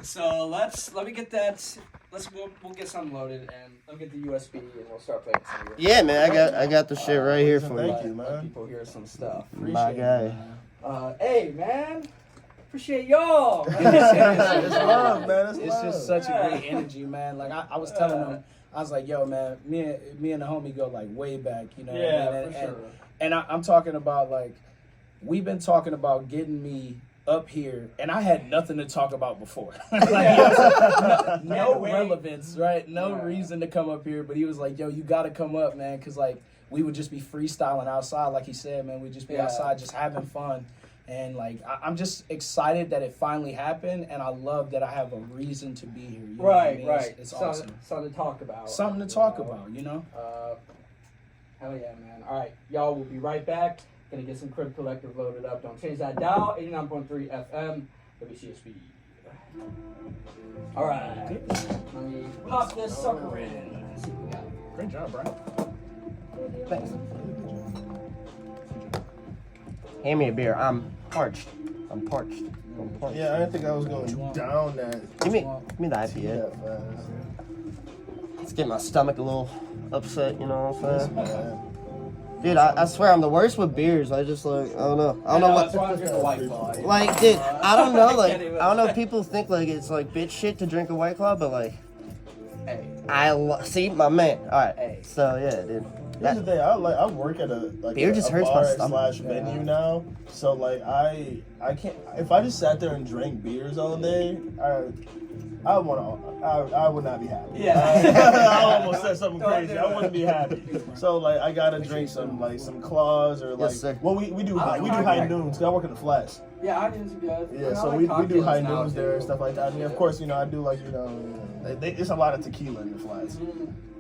So let me get that. We'll get some loaded and I'll get the USB and we'll start playing some of your Yeah, man, I got the shit right here for you. Thank you, man. Let people hear some stuff. My guy. Hey, man. Appreciate y'all. It's love, man. It's It's love. just such a great energy, man. Like I was telling them, I was like, yo, man, me and the homie go like way back, you know. Yeah, and, for sure. And I'm talking about like, we've been talking about getting me up here, and I had nothing to talk about before. Like, no relevance, right? No reason to come up here, but he was like, yo, you got to come up, man, because like we would just be freestyling outside, like he said, man. We'd just be outside, just having fun. And like I'm just excited that it finally happened, and I love that I have a reason to be here. You know what I mean? It's awesome. Something to talk about. Something to talk about, you know? Hell yeah, man. All right, y'all, we'll be right back. Gonna get some Crib Collective loaded up. Don't change that dial. 89.3 FM, WCSB. All right. Let me pop this sucker in. Let's see what we got. Great job, Brian. Thanks. Hand me a beer. I'm parched. Yeah, I didn't think I was going down that. Give me the IPA. Yeah, Let's get my stomach a little upset, you know what I'm saying? man. Dude, I swear I'm the worst with beers. I just like, I don't know. I don't know That's why I'm drinking a White Claw. Like, dude, I don't know. Like, I don't know if people think like it's like bitch shit to drink a White Claw, but like, Hey. see my man. All right, Hey. so yeah, dude. Here's the thing. I work at a Beer just hurts my bar stomach. / venue now. So like I can't. If I just sat there and drank beers all day, I would not be happy. Yeah. I almost said something crazy. I wouldn't be happy. So like I gotta drink some claws or like. Yes, sir. Well, we do I like high noons. 'Cause I work in the Flash. Yeah, I didn't do that. Yeah, so we do high noons there and stuff like that. I mean, of course, I do like it's a lot of tequila in the Flats.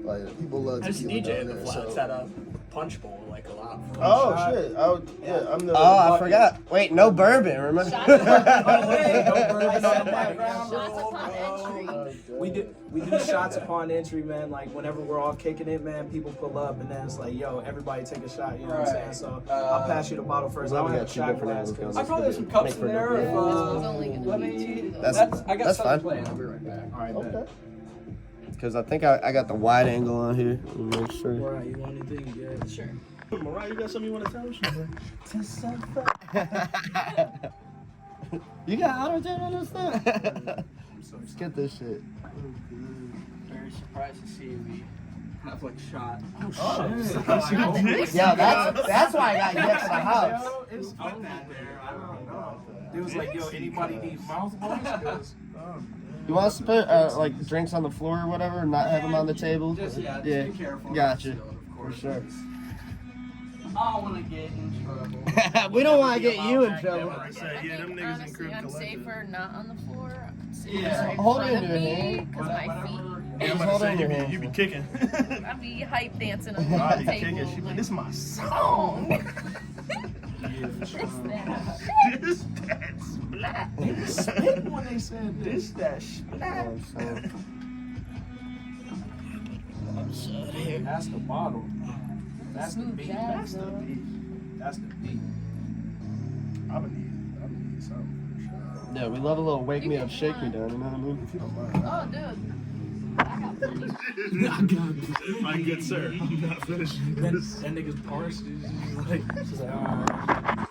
Like people love I just tequila. DJ in the down there, Flats so. at a punch bowl like a lot. Oh shit! I'm the. Oh, I forgot. Wait, no bourbon. Remember? We do shots upon entry, man. Like whenever we're all kicking it, man, people pull up and then it's like, yo, everybody take a shot. You know what I'm saying? So I'll pass you the bottle first. I don't have a shot glass. I probably have some cups in there. Let me. I got that's something fine. playing. I'll be right back. All right, Okay. Because I think I got the wide angle on here. Make sure. All right, you want anything? Yeah, sure. Mariah, you got something you want to tell us? You got auto tune on this stuff? Let's get this shit. Very surprised to see we have like shot. Yeah, that's why I got you next to the house. It's on that there. I don't know. It was like, yo, anybody need mouthwash? You want us to put like drinks on the floor or whatever, and not have them on the table? Just be careful. Gotcha. Still, of course. For sure. I don't want to get in trouble. We don't want to get you in trouble. I said, yeah, them niggas in Honestly, Crib I'm Collective. safer not on the floor. Yeah. Hold it in your hand. Because my feet. Yeah, I'm about to say, you be kicking. I'd be hype dancing on I the be table. kicking. She be, like, this is my song. this, that. This that splat. When they said this that splat. That's the bottle. That's the Smooth beat. jazz, That's the though. beat. That's the beat. I'm gonna need something for sure. Yeah, we love a little wake me up, shake me down. You know what I mean? If you don't mind. Oh, dude. I got plenty. My good sir, I'm not finishing That this. nigga's parsed. She's like, alright.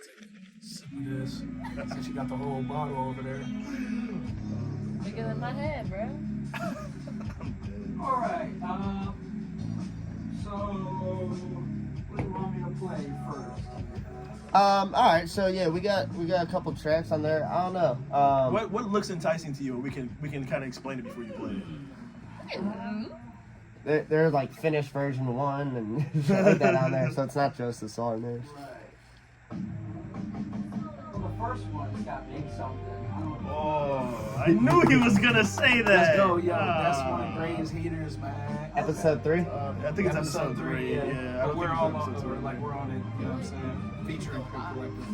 Sip of this. Since you got the whole bottle over there. Bigger than my head, bro. All right. So, what do you want me to play first? All right, so yeah, we got a couple tracks on there. I don't know. What looks enticing to you? We can kind of explain it before you play it. There's like finished version 1 and shit like that on there, so it's not just the song there. Right. Well, the first one's got Big Something. I don't know. Oh, I knew he was gonna say that. Let's go, yo. That's one of Gray's heaters, man. Episode 3? I think it's episode 3. Yeah, I But don't we're think all it's on episode 3. like we're on it, you know what I'm saying? Featuring Crib Collective.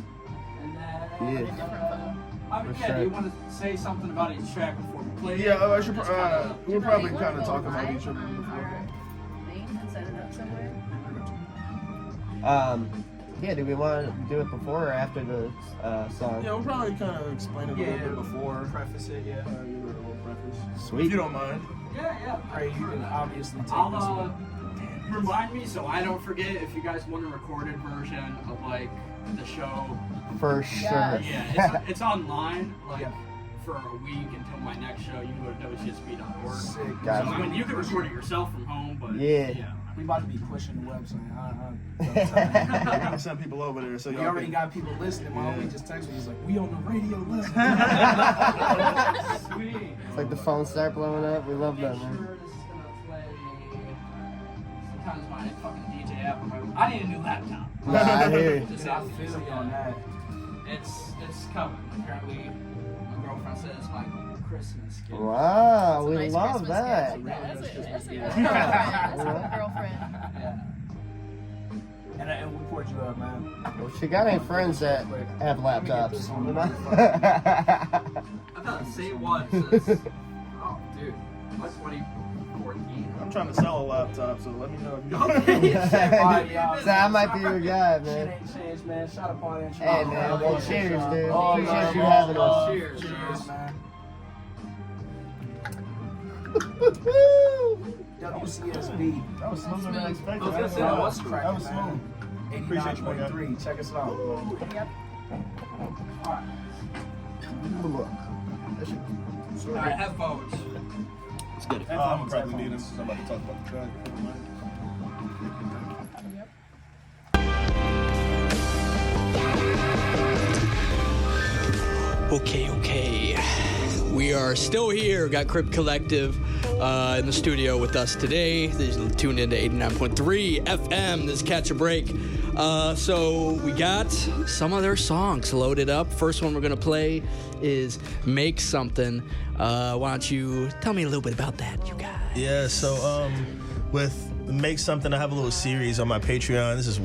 And then, Yeah. I mean, For yeah, sure. do you want to say something about each track before we play? Yeah, I should. We'll probably You wanna kind of go talk about live each other on before. our thing and set it up somewhere? Yeah, do we want to do it before or after the song? Yeah, we'll probably kind of explain it a little bit before. Preface it, yeah. Give it a little preface. Sweet. If you don't mind. Yeah. Ray, you can obviously take this I'll one. remind me so I don't forget if you guys want a recorded version of like the show. For sure. Yeah, it's online like for a week until my next show. You can go to WCSB.org. Sick. So Gotcha. I mean, you can record it yourself from home, but Yeah. We about to be pushing the website. We're gonna send people over there, so We y'all already can- got people listening. My homie just texted me. He's like, "We on the radio, listen." Sweet. It's like the phones start blowing up. We love that, Make man. sure this is gonna play. Sometimes my fucking DJ app. I need a new laptop. Nah, I hear you. Just I feel you on that. It's coming. Apparently, my girlfriend said it's my Christmas gift. Wow, It's a we nice love Christmas that. gift. That's a good girlfriend. That's a good girlfriend. Yeah. And we poured you up, man. Well, she got any friends that have laptops? You know? I thought say what says. Oh, dude, what's 2014? I'm trying to sell a laptop, so let me know if you So I might be your guy, Shit man. ain't changed, man. Shot upon it. Hey, man. Well, cheers, dude. Oh, Appreciate you man. having us. Cheers. Cheers, man. WCSB. That was smoother than I expected. I was gonna say, That what's was cracking, smooth. man? Appreciate you, my guy. 89.3. Check us out. Yep. All right, have votes. I'm gonna probably need this. I'm about to talk about the track. Okay. We are still here. Got Crip Collective in the studio with us today. They tuned into 89.3 FM. This is Catch a Break. So we got some of their songs loaded up. First one we're going to play is Make Something. Why don't you tell me a little bit about that, you guys? Yeah, so with Make Something, I have a little series on my Patreon. This is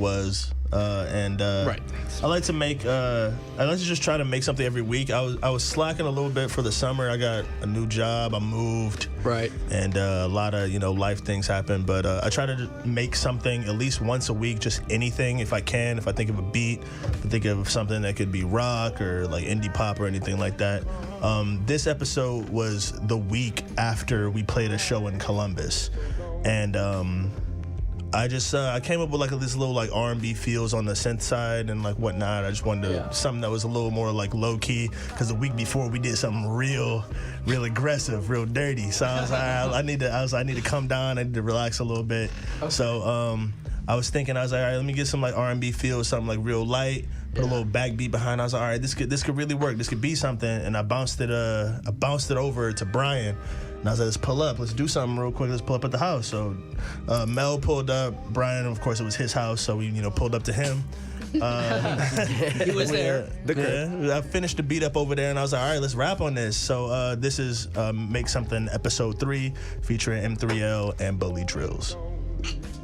Right. I like to make I like to just try to make something every week. I was slacking a little bit for the summer. I got a new job, I moved, Right. and a lot of life things happen, but I try to make something at least once a week, just anything if I can. If I think of a beat, if I think of something that could be rock or like indie pop or anything like that. This episode was the week after we played a show in Columbus, and I just I came up with like this little like R&B feels on the synth side and like whatnot. I just wanted something that was a little more like low key, because the week before we did something real aggressive, real dirty. So I was like, I need to come down. I need to relax a little bit. Okay. So I was like, all right, let me get some like R&B feel, something like real light. Put a little backbeat behind. I was like, all right, this could really work. This could be something. And I bounced it over to Brian. And I was like, let's pull up. Let's do something real quick. Let's pull up at the house. So Mel pulled up. Brian, of course, it was his house. So we, pulled up to him. He was there. I finished the beat up over there, and I was like, all right, let's rap on this. So this is Make Something Episode 3, featuring M3L and Bully Drills.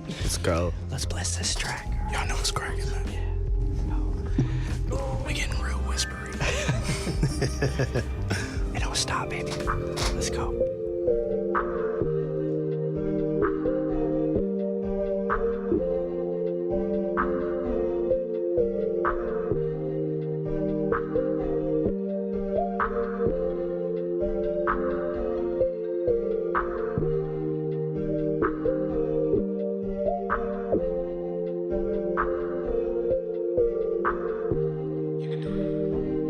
Let's go. Let's bless this track. Y'all know what's cracking, man. Yeah. Ooh, we getting real whispery. It don't stop, baby. Let's go.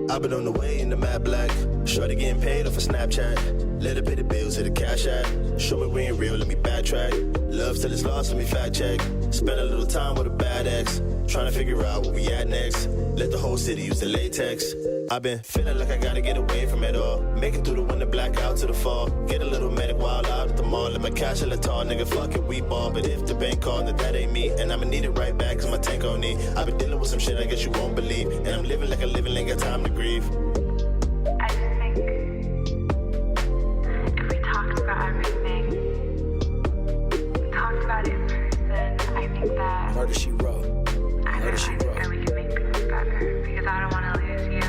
I've been on the way in the Mad Black. Shorty getting paid off of Snapchat. Let her pay the bills to the cash app. Show me we ain't real, let me backtrack. Love till it's lost, let me fact check. Spend a little time with a bad ex. Trying to figure out where we at next. Let the whole city use the latex. I've been feeling like I gotta get away from it all. Make it through the winter, black out to the fall. Get a little medic while out at the mall. Let my cash a tall, nigga, fuck it, we ball. But if the bank called, that ain't me. And I'ma need it right back, cause my tank on need. I've been dealing with some shit I guess you won't believe. And I'm living like a living, ain't got time to grieve. I just think if we talked about everything, we talked about it in person, I think that Murder, She Wrote. Murder, She Wrote. that we can make things better, because I don't want to lose you.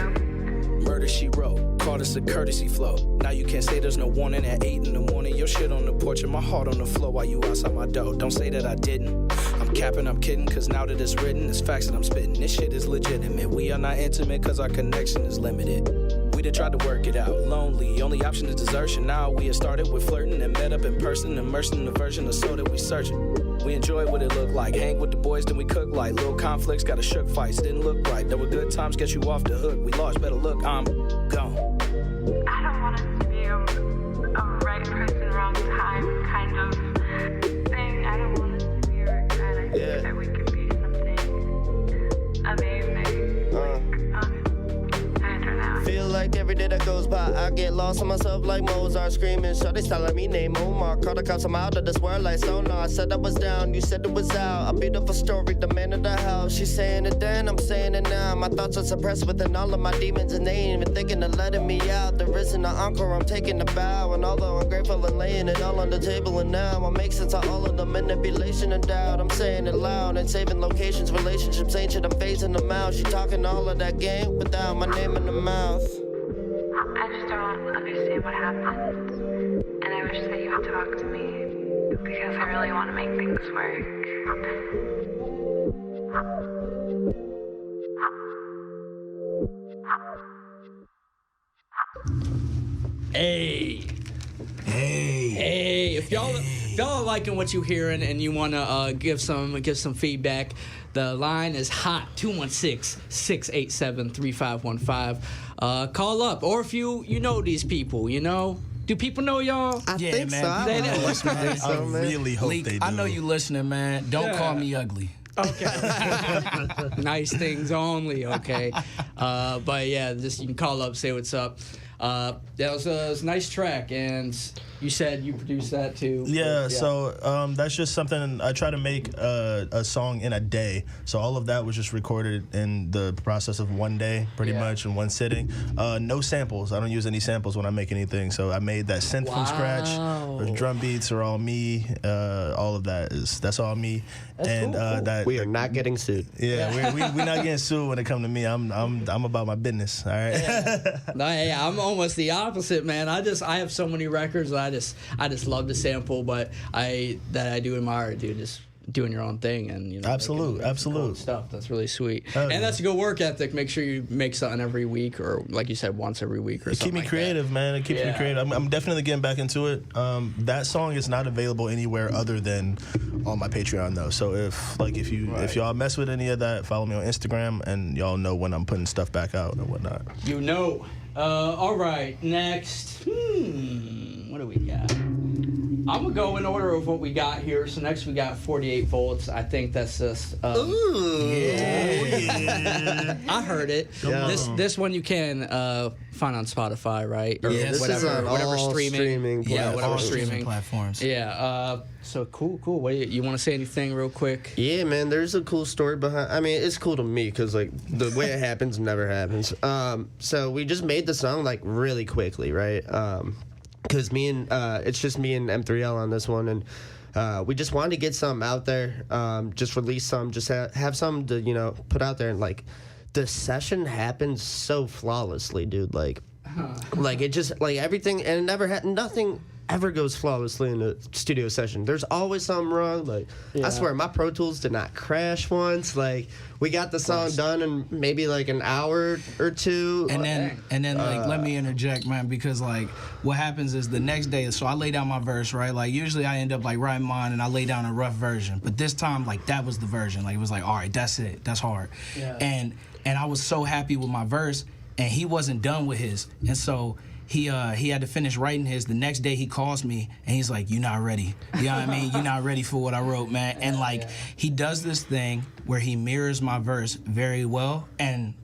Murder, She Wrote. Call this a courtesy flow. Now you can't say there's no warning at 8 in the morning. Your shit on the porch and my heart on the floor while you outside my door. Don't say that I didn't. I'm Capping, I'm kidding, cause now that it's written, it's facts that I'm spitting. This shit is legitimate. We are not intimate, cause our connection is limited. We done tried to work it out, lonely. Only option is desertion. Now we have started with flirting and met up in person, immersed in the version of soul that we searching. We enjoy what it looked like. Hang with the boys, then we cook like. Little conflicts, got a shook fights, didn't look right. There were good times, get you off the hook. We lost, better look, I'm gone. I don't want us to be a right person, wrong time kind of thing. I don't want us to be a regret. I think that we could be something amazing. I don't know. Feel like every day that goes by, I get lost in myself like Mozart screaming. So they telling me name Omar. Call the cops, I'm out of this world like sonar. I said I was down, you said it was out. A beautiful story, the man of the house. She's saying it then, I'm saying it now. My thoughts are suppressed within all of my demons, and they ain't even thinking of letting me out. There isn't an encore, I'm taking a bow. And although I'm grateful and laying it all on the table, and now I make sense of all of the manipulation and doubt. I'm saying it loud and saving locations, relationships ancient, I'm phasing them out. She talking all of that game without my name in the mouth. I just don't understand what happened, and I wish that you would talk to me because I really want to make things work. Hey, if y'all are liking what you're hearing and you want to give some feedback, the line is hot, 216-687-3515. Call up, or if you know these people, you know. Do people know y'all? I think man. so. I really hope Leak, they do. I know you listening, man. Don't call me ugly. Okay. Nice things only, okay. But yeah, just you can call up, say what's up. That was a nice track, and you said you produced that too. Yeah, so that's just something I try to make a song in a day. So all of that was just recorded in the process of one day, pretty much in one sitting. No samples. I don't use any samples when I make anything. So I made that synth from scratch. The drum beats are all me. All of that's all me. That's and cool. that We are not getting sued. Yeah, we're not getting sued when it comes to me. I'm about my business. All right. Hey, I'm almost the opposite, man. I have so many records that I just love to sample, but I do admire, dude, just doing your own thing and absolute cool stuff. That's really sweet. Oh, and that's a good work ethic. Make sure you make something every week, or like you said, once every week, or it something. Keep me creative, man. It keeps me creative. I'm definitely getting back into it. That song is not available anywhere other than on my Patreon, though. So if y'all mess with any of that, follow me on Instagram, and y'all know when I'm putting stuff back out and whatnot. You know. All right. Next. What do we got? I'm going to go in order of what we got here. So next we got 48 volts. I think that's just... Ooh. Yeah. I heard it. This one you can find on Spotify, right? Or this is on whatever all streaming whatever streaming platforms. Yeah. So cool. What you want to say anything real quick? Yeah, man, there's a cool story behind. I mean, it's cool to me because like the way it happens never happens. So we just made the song like really quickly, right? Because it's just me and M3L on this one, and we just wanted to get something out there, just release some, just have something to put out there, and like the session happened so flawlessly, dude. Like it just like everything, and it never had nothing. Ever goes flawlessly in a studio session. There's always something wrong. Like I swear, my Pro Tools did not crash once. Like we got the song done in maybe like an hour or two. And then like let me interject, man, because like what happens is the next day. So I lay down my verse, right? Like usually I end up like writing mine and I lay down a rough version, but this time like that was the version. Like it was like, all right, that's it. That's hard. Yeah. And I was so happy with my verse, and he wasn't done with his, and so. He had to finish writing his. The next day he calls me and he's like, "You're not ready. You know what I mean? You're not ready for what I wrote, man." And like he does this thing where he mirrors my verse very well, and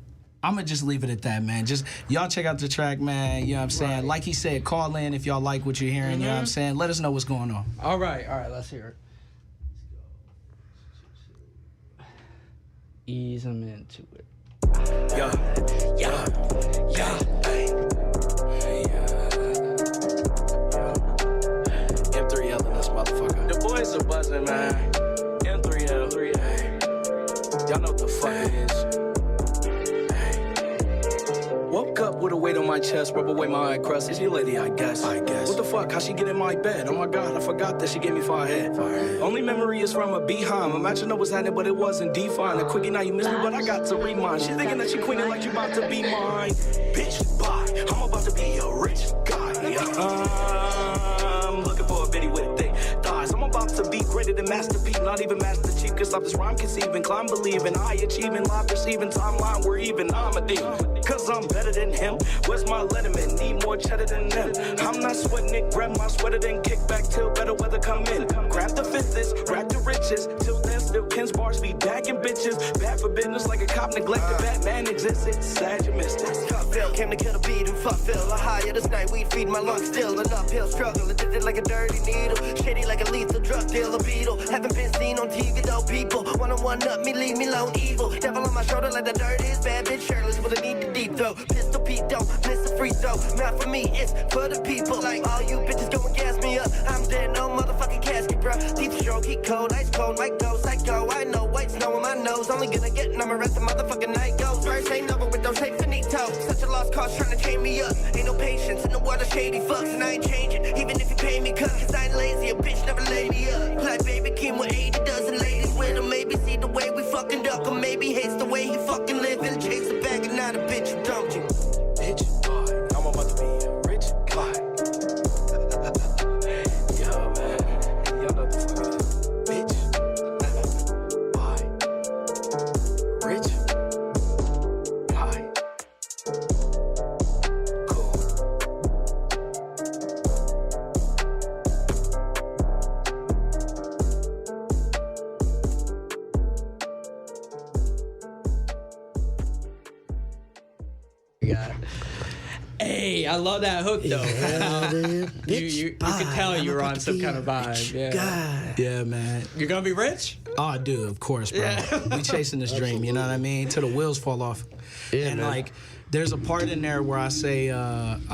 I'm gonna just leave it at that, man. Just y'all check out the track, man. You know what I'm saying? Right. Like he said, call in if y'all like what you're hearing. You know what I'm saying? Let us know what's going on. All right, let's hear it. Ease them into it. Yeah. M3L in this motherfucker. The boys are buzzing, man. M3L. Y'all know what the fuck it is. Woke up with a weight on my chest. chest, rub away my eye crust. Is your lady, I guess. What the fuck? How she get in my bed? Oh my god, I forgot that she gave me fire head. Only memory is from a behind. Imagine I was at it, but it wasn't defined. A quickie, now you miss me, but I got to remind. She thinking that she queening like you about to be mine. Bitch, bye. I'm about to be a rich guy. I'm looking for a bitty with thick thighs. I'm about to be greater than Master P, not even Master Chief. Can stop this rhyme conceiving, climb believing, I achieving, live perceiving, timeline where even I'm a demon. Cause I'm better than him. Where's my letterman? Need more cheddar than them. I'm not sweating it, grab my sweater, then kick back till better weather come in. Grab the fifthest, grab the riches. Till then, still Ken's bars be dagging bitches. Bad for business like a cop neglected. Batman exists, it's sad you missed it. Fuck Phil, came to kill the beat and fuck Phil. I higher this night, weed feed my lungs still. An uphill struggle, addicted like a dirty needle. Shady like a lethal drug dealer beetle. Haven't been seen on TV though, people. One up me, leave me alone, evil. Devil on my shoulder like the dirtiest bad bitch shirtless with a need to deep throw. Pistol Pete, don't miss a free throw. Not for me, it's for the people. Like all you bitches go and gas me up. I'm dead, no motherfucking casket, bro. Deep stroke, heat cold, ice cold, might go psycho. I know white snow on my nose. Only gonna get number rest the motherfucking night goes. First ain't over with, don't say finito. Such a lost cause trying to chain me up. Ain't no patience in the world of shady fucks, and I ain't changing. Even if you pay me cut, cause I ain't lazy. A bitch never lay me up. Like baby Kim with 80 dozen ladies with him. Maybe see the way we fucking duck, or maybe hates the way he fucking live and chase the bag and not a bitch, you don't you? Bitch, boy, I'm about to be a rich guy. Yo, man, y'all know what the fuck it is. Bitch, boy, rich guy. Cool. got. Hey, I love that hook though. You could tell you were on some kind of vibe. Yeah, man. You're gonna be rich? Oh, dude, of course, bro. We chasing this dream, you know what I mean? Till the wheels fall off. Yeah, and man. like, there's a part in there where I say, I'm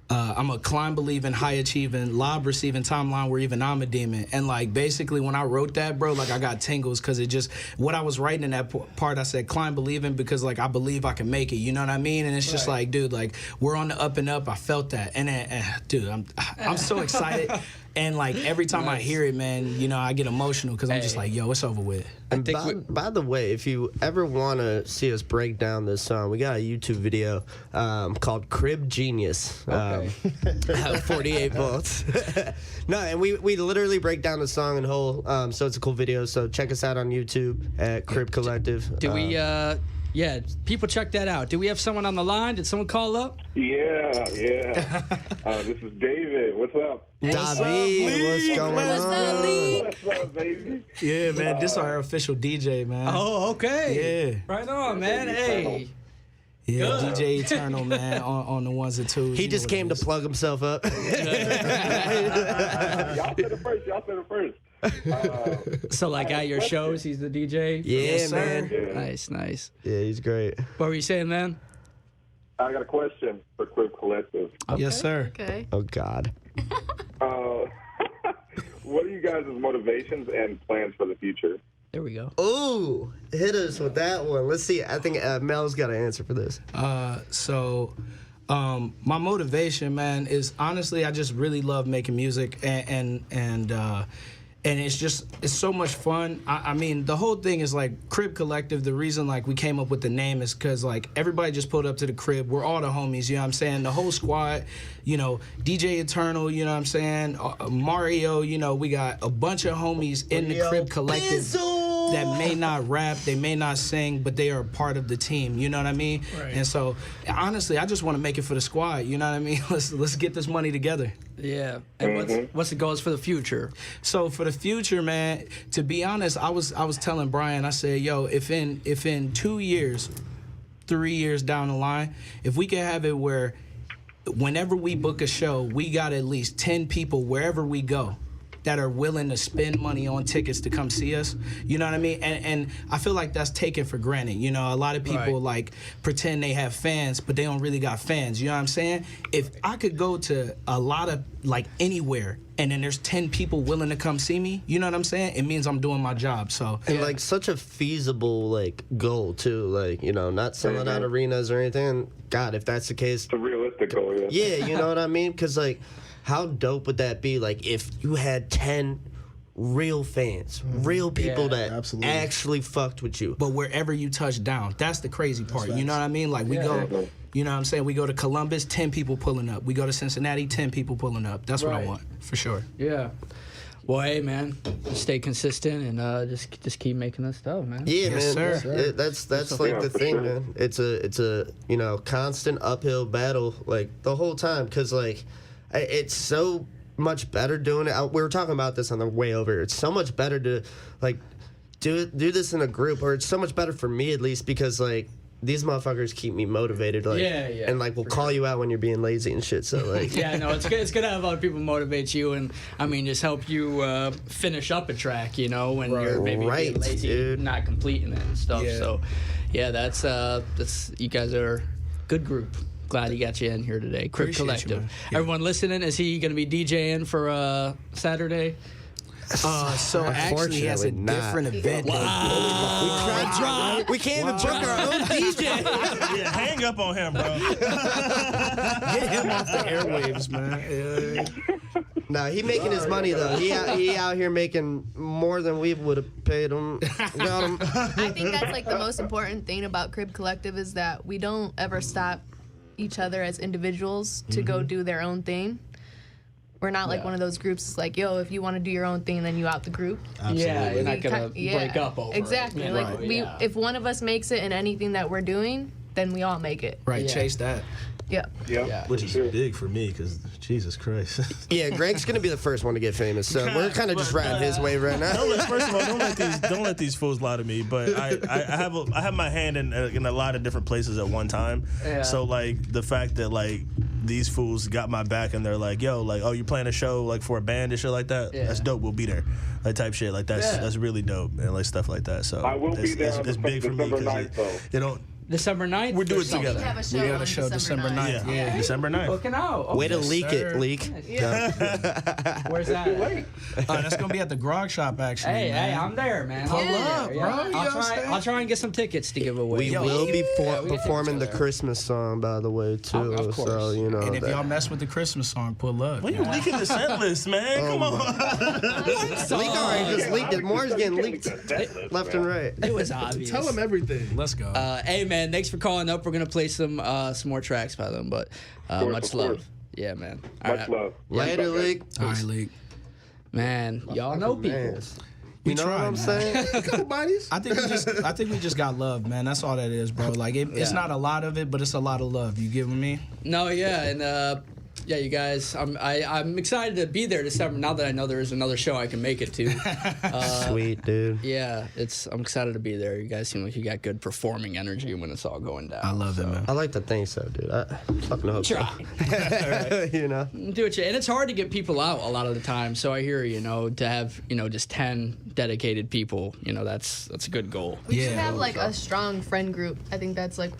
a climb believing, high achieving, lob receiving timeline where even I'm a demon. And like basically when I wrote that, bro, like I got tingles because it just, what I was writing in that part, I said climb believing because like I believe I can make it, you know what I mean? And it's just like, dude, like we're on the up and up. I felt that. And then, dude, I'm so excited. And like every time I hear it, man, you know, I get emotional because I'm just like, yo, it's over with. And by the way, if you ever want to see us break down this song, we got a YouTube video called Crib Genius. 48 volts. No, and we literally break down the song in whole. So it's a cool video. So check us out on YouTube at Crib Collective. Do we? Yeah, people check that out. Do we have someone on the line? Did someone call up? Yeah. This is David. What's up? David, what's going on? What's up, baby? Yeah, man, this is our official DJ, man. Oh, okay. Yeah. Right on, man. Hey. Yeah, Good. DJ Eternal, man, on the ones and twos. He just came to plug himself up. Y'all said it first. So, like at your shows, he's the DJ? Yeah, man. Yeah. Nice. Yeah, he's great. What were you saying, man? I got a question for Crib Collective. Yes, sir. Okay. Oh, God. What are you guys' motivations and plans for the future? There we go. Ooh, hit us with that one. Let's see. I think Mel's got an answer for this. My motivation, man, is honestly I just really love making music and it's so much fun. I mean, the whole thing is like Crib Collective. The reason like we came up with the name is because like everybody just pulled up to the crib. We're all the homies, you know what I'm saying? The whole squad, you know, DJ Eternal, you know what I'm saying? Mario, you know, we got a bunch of homies in the Crib Collective that may not rap, they may not sing, but they are a part of the team, you know what I mean? Right. And so honestly, I just want to make it for the squad, you know what I mean? Let's get this money together. Yeah. And what's the goals for the future? So for the future, man, to be honest, I was telling Brian, I said, yo, if in 2 years, 3 years down the line, if we can have it where whenever we book a show, we got at least 10 people wherever we go that are willing to spend money on tickets to come see us. You know what I mean? And I feel like that's taken for granted. You know, a lot of people like pretend they have fans, but they don't really got fans. You know what I'm saying? If I could go to a lot of like anywhere, and then there's 10 people willing to come see me, you know what I'm saying? It means I'm doing my job. So and like such a feasible like goal too, like, you know, not selling out arenas or anything. God, if that's the case, It's a realistic goal, yeah. yeah, you know what I mean? Because like, how dope would that be? Like if you had 10 real fans, real people that actually fucked with you. But wherever you touch down, that's the crazy part. You know what I mean? Like we go, you know what I'm saying? We go to Columbus, 10 people pulling up. We go to Cincinnati, 10 people pulling up. That's what I want, for sure. Yeah. Well, hey, man, stay consistent and just keep making this stuff, man. Yeah, Yes, man. sir. That's like the thing, man. It's a you know, constant uphill battle like the whole time, because like it's so much better doing it. We were talking about this on the way over. It's so much better to like do this in a group, or it's so much better for me at least, because like these motherfuckers keep me motivated, like, and like we'll call you out when you're being lazy and shit. So like, yeah, no, it's good. It's good to have other people motivate you, and I mean, just help you finish up a track. You know, when you're maybe being lazy, not completing it and stuff. Yeah. So, yeah, that's you guys are a good group. Glad he got you in here today. Crip Appreciate Collective. you, man. Everyone listening, is he going to be DJing for Saturday? So actually, he has a different event. we can't even book our own DJ. Yeah, hang up on him, bro. Get him off the airwaves, man. Nah, he making his money though. He out here making more than we would have paid him. Got him. I think that's like the most important thing about Crib Collective is that we don't ever stop each other as individuals to go do their own thing. We're not like one of those groups like, yo, if you want to do your own thing, then you out the group. Absolutely. Yeah, you're not going to break up over exactly. it. Like if one of us makes it in anything that we're doing, then we all make it. Right, chase that. Yeah. Which is big for me, because Jesus Christ. Yeah, Greg's gonna be the first one to get famous, so we're kind of just riding his wave right now. First of all, don't let these fools lie to me. But I have my hand in a lot of different places at one time. Yeah. So like the fact that like these fools got my back and they're like, yo, like, oh, you playing a show like for a band and shit like that? Yeah. That's dope. We'll be there. Like type shit. Like that's really dope and like stuff like that. So I will be there. It's big for me because you know. December 9th? We're doing it together. We have a show, We got a show December 9th. Yeah, December 9th. Looking out. Okay. Way to leak it, leak. Where's that? That's gonna be at the Grog Shop, actually. Hey, I'm there, man. Pull up, bro. I'll try and get some tickets to give away. We will be performing the Christmas song, by the way, too. Of course. So you know. And if y'all mess with the Christmas song, pull up. When you leaking the set list, man? Come on. Leak already just leaked it. Moore's getting leaked left and right. It was obvious. Tell them everything. Let's go. Hey, man, thanks for calling up. We're gonna play some more tracks by them, but much love. Yeah, man. Much love. Later, Leak. All right, Leak. Man, y'all know people. You know what I'm saying? I think we just got love, man. That's all that is, bro. Like it's not a lot of it, but it's a lot of love. You giving me? No, yeah, and yeah, you guys, I'm excited to be there December. Now that I know there is another show I can make it to. Sweet, dude. Yeah, I'm excited to be there. You guys seem like you got good performing energy when it's all going down. I love it, man. I like to think so, dude. I fucking hope so. Try. You know? Do it, and it's hard to get people out a lot of the time. So I hear, to have, just 10 dedicated people, that's a good goal. We should have like a strong friend group. I think that's like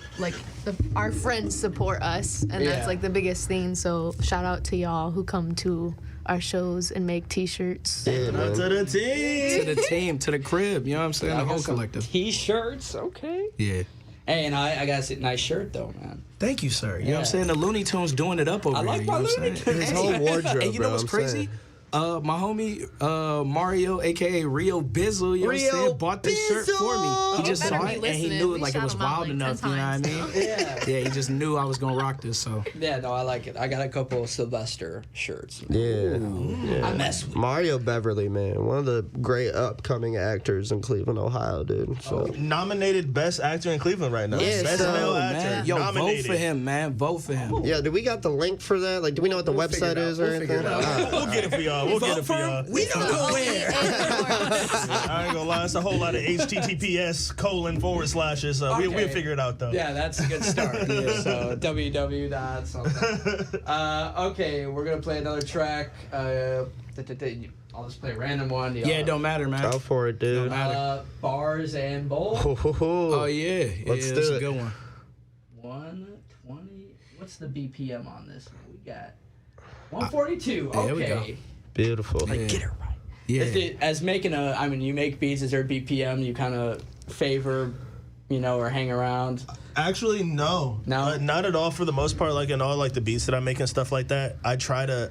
our friends support us, and that's like the biggest thing. So shout out to y'all who come to our shows and make T-shirts. Yeah, man. To the team. To the team, to the crib. You know what I'm saying? The whole collective. T-shirts, okay. Yeah. Hey, and I got a nice shirt though, man. Thank you, sir. You know what I'm saying? The Looney Tunes doing it up over here. I like you my know what I'm Looney saying? His whole wardrobe, And you know what's crazy? My homie Mario, aka Rio Bizzle, you know what I'm saying, bought this shirt for me. He just saw it and he knew it like it was wild enough, you know what I mean? Yeah, he just knew I was gonna rock this, so. Yeah, no, I like it. I got a couple of Sylvester shirts. Yeah. I mess with Mario Beverly, man, one of the great upcoming actors in Cleveland, Ohio, dude. So Nominated Best Actor in Cleveland right now. Yeah, Best male actor. Man. Yo, nominated. vote for him, man. Vote for him. yeah, do we got the link for that? Like, do we know what the website is or anything? We'll get it for y'all. We'll get it for y'all. We don't know where. I ain't gonna lie, it's a whole lot of https:// so we'll figure it out though. Yeah, that's a good start. So www. something. Okay, we're gonna play another track. I'll just play a random one. Yeah, it don't matter, man. Go for it, dude. Don't matter. Bars and bowl. Oh yeah, Let's do that's it. a good one. 120. What's the BPM on this one? We got 142. Yeah, there we go. Okay. Beautiful. Yeah. Get it right. Yeah. As making you make beats, is there a BPM you kind of favor, or hang around? Actually, no. Not at all for the most part. Like in all like the beats that I make and stuff like that, I try to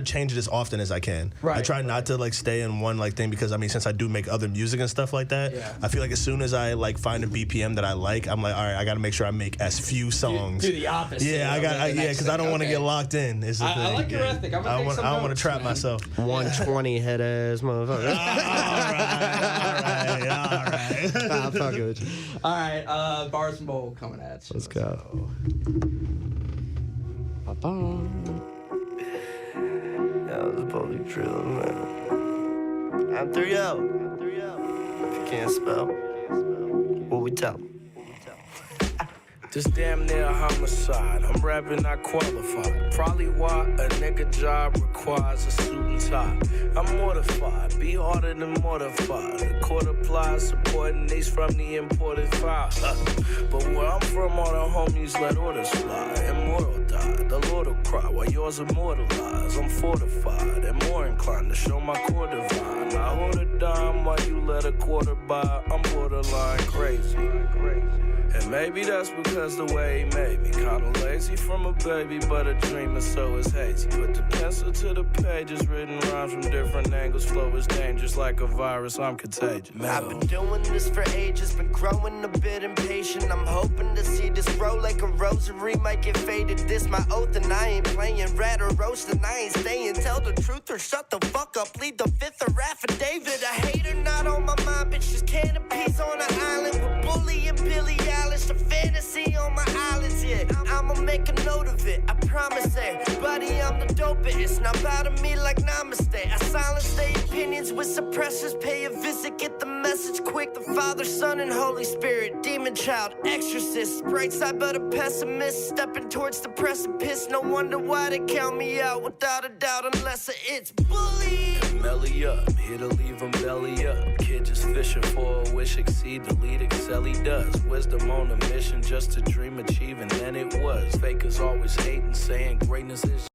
change it as often as I can. Right. I try not to like stay in one like thing because since I do make other music and stuff like that, I feel like as soon as I like find a BPM that I like, I'm like, all right, I got to make sure I make as few songs. Do the opposite. Yeah, because I don't want to get locked in. Is the thing. I like your ethic. I don't want to trap myself. 120 head ass motherfucker. all right. I'm fucking with you. All right, bars and bowl coming at you. Let's go. That was a public drill, man. I'm 3-0. If you can't spell, what we tell 'em? This damn near homicide. I'm rapping not qualified. Probably why a nigga job requires a suit and tie. I'm mortified, be harder than mortified. The court applies, supporting these from the imported file. But where I'm from, all the homies let orders fly. Immortal die, the Lord will cry while yours immortalized. I'm fortified and more inclined to show my core divine. I hold a dime while you let a quarter by. I'm borderline crazy. And maybe that's because the way he made me. Kinda lazy from a baby, but a dreamer, so it's hazy. Put the pencil to the pages, written rhymes from different angles. Flow is dangerous like a virus, I'm contagious. I've been doing this for ages, been growing a bit impatient. I'm hoping to see this grow like a rosary, might get faded. This my oath and I ain't playing rat or roast and I ain't staying. Tell the truth or shut the fuck up, plead the fifth or affidavit. A hater not on my mind, bitch, just canopies on an island with Bully and Billy Alice. The fantasy on my eyelids, yeah. I'ma make a note of it, I promise everybody I'm the dopest. Now bow to me like namaste. I silence their opinions with suppressors. Pay a visit, get the message quick. The Father, Son, and Holy Spirit, demon child, exorcist. Bright side but a pessimist, stepping towards the precipice. No wonder why they count me out, without a doubt, unless it's bully. Melly up, here to leave him belly up. Kid just fishing for a wish, exceed the lead, excel he does. Wisdom on a mission just to dream, achieve, and then it was. Fakers always hating, saying greatness is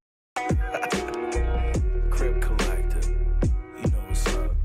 Crib Collective, you know what's up.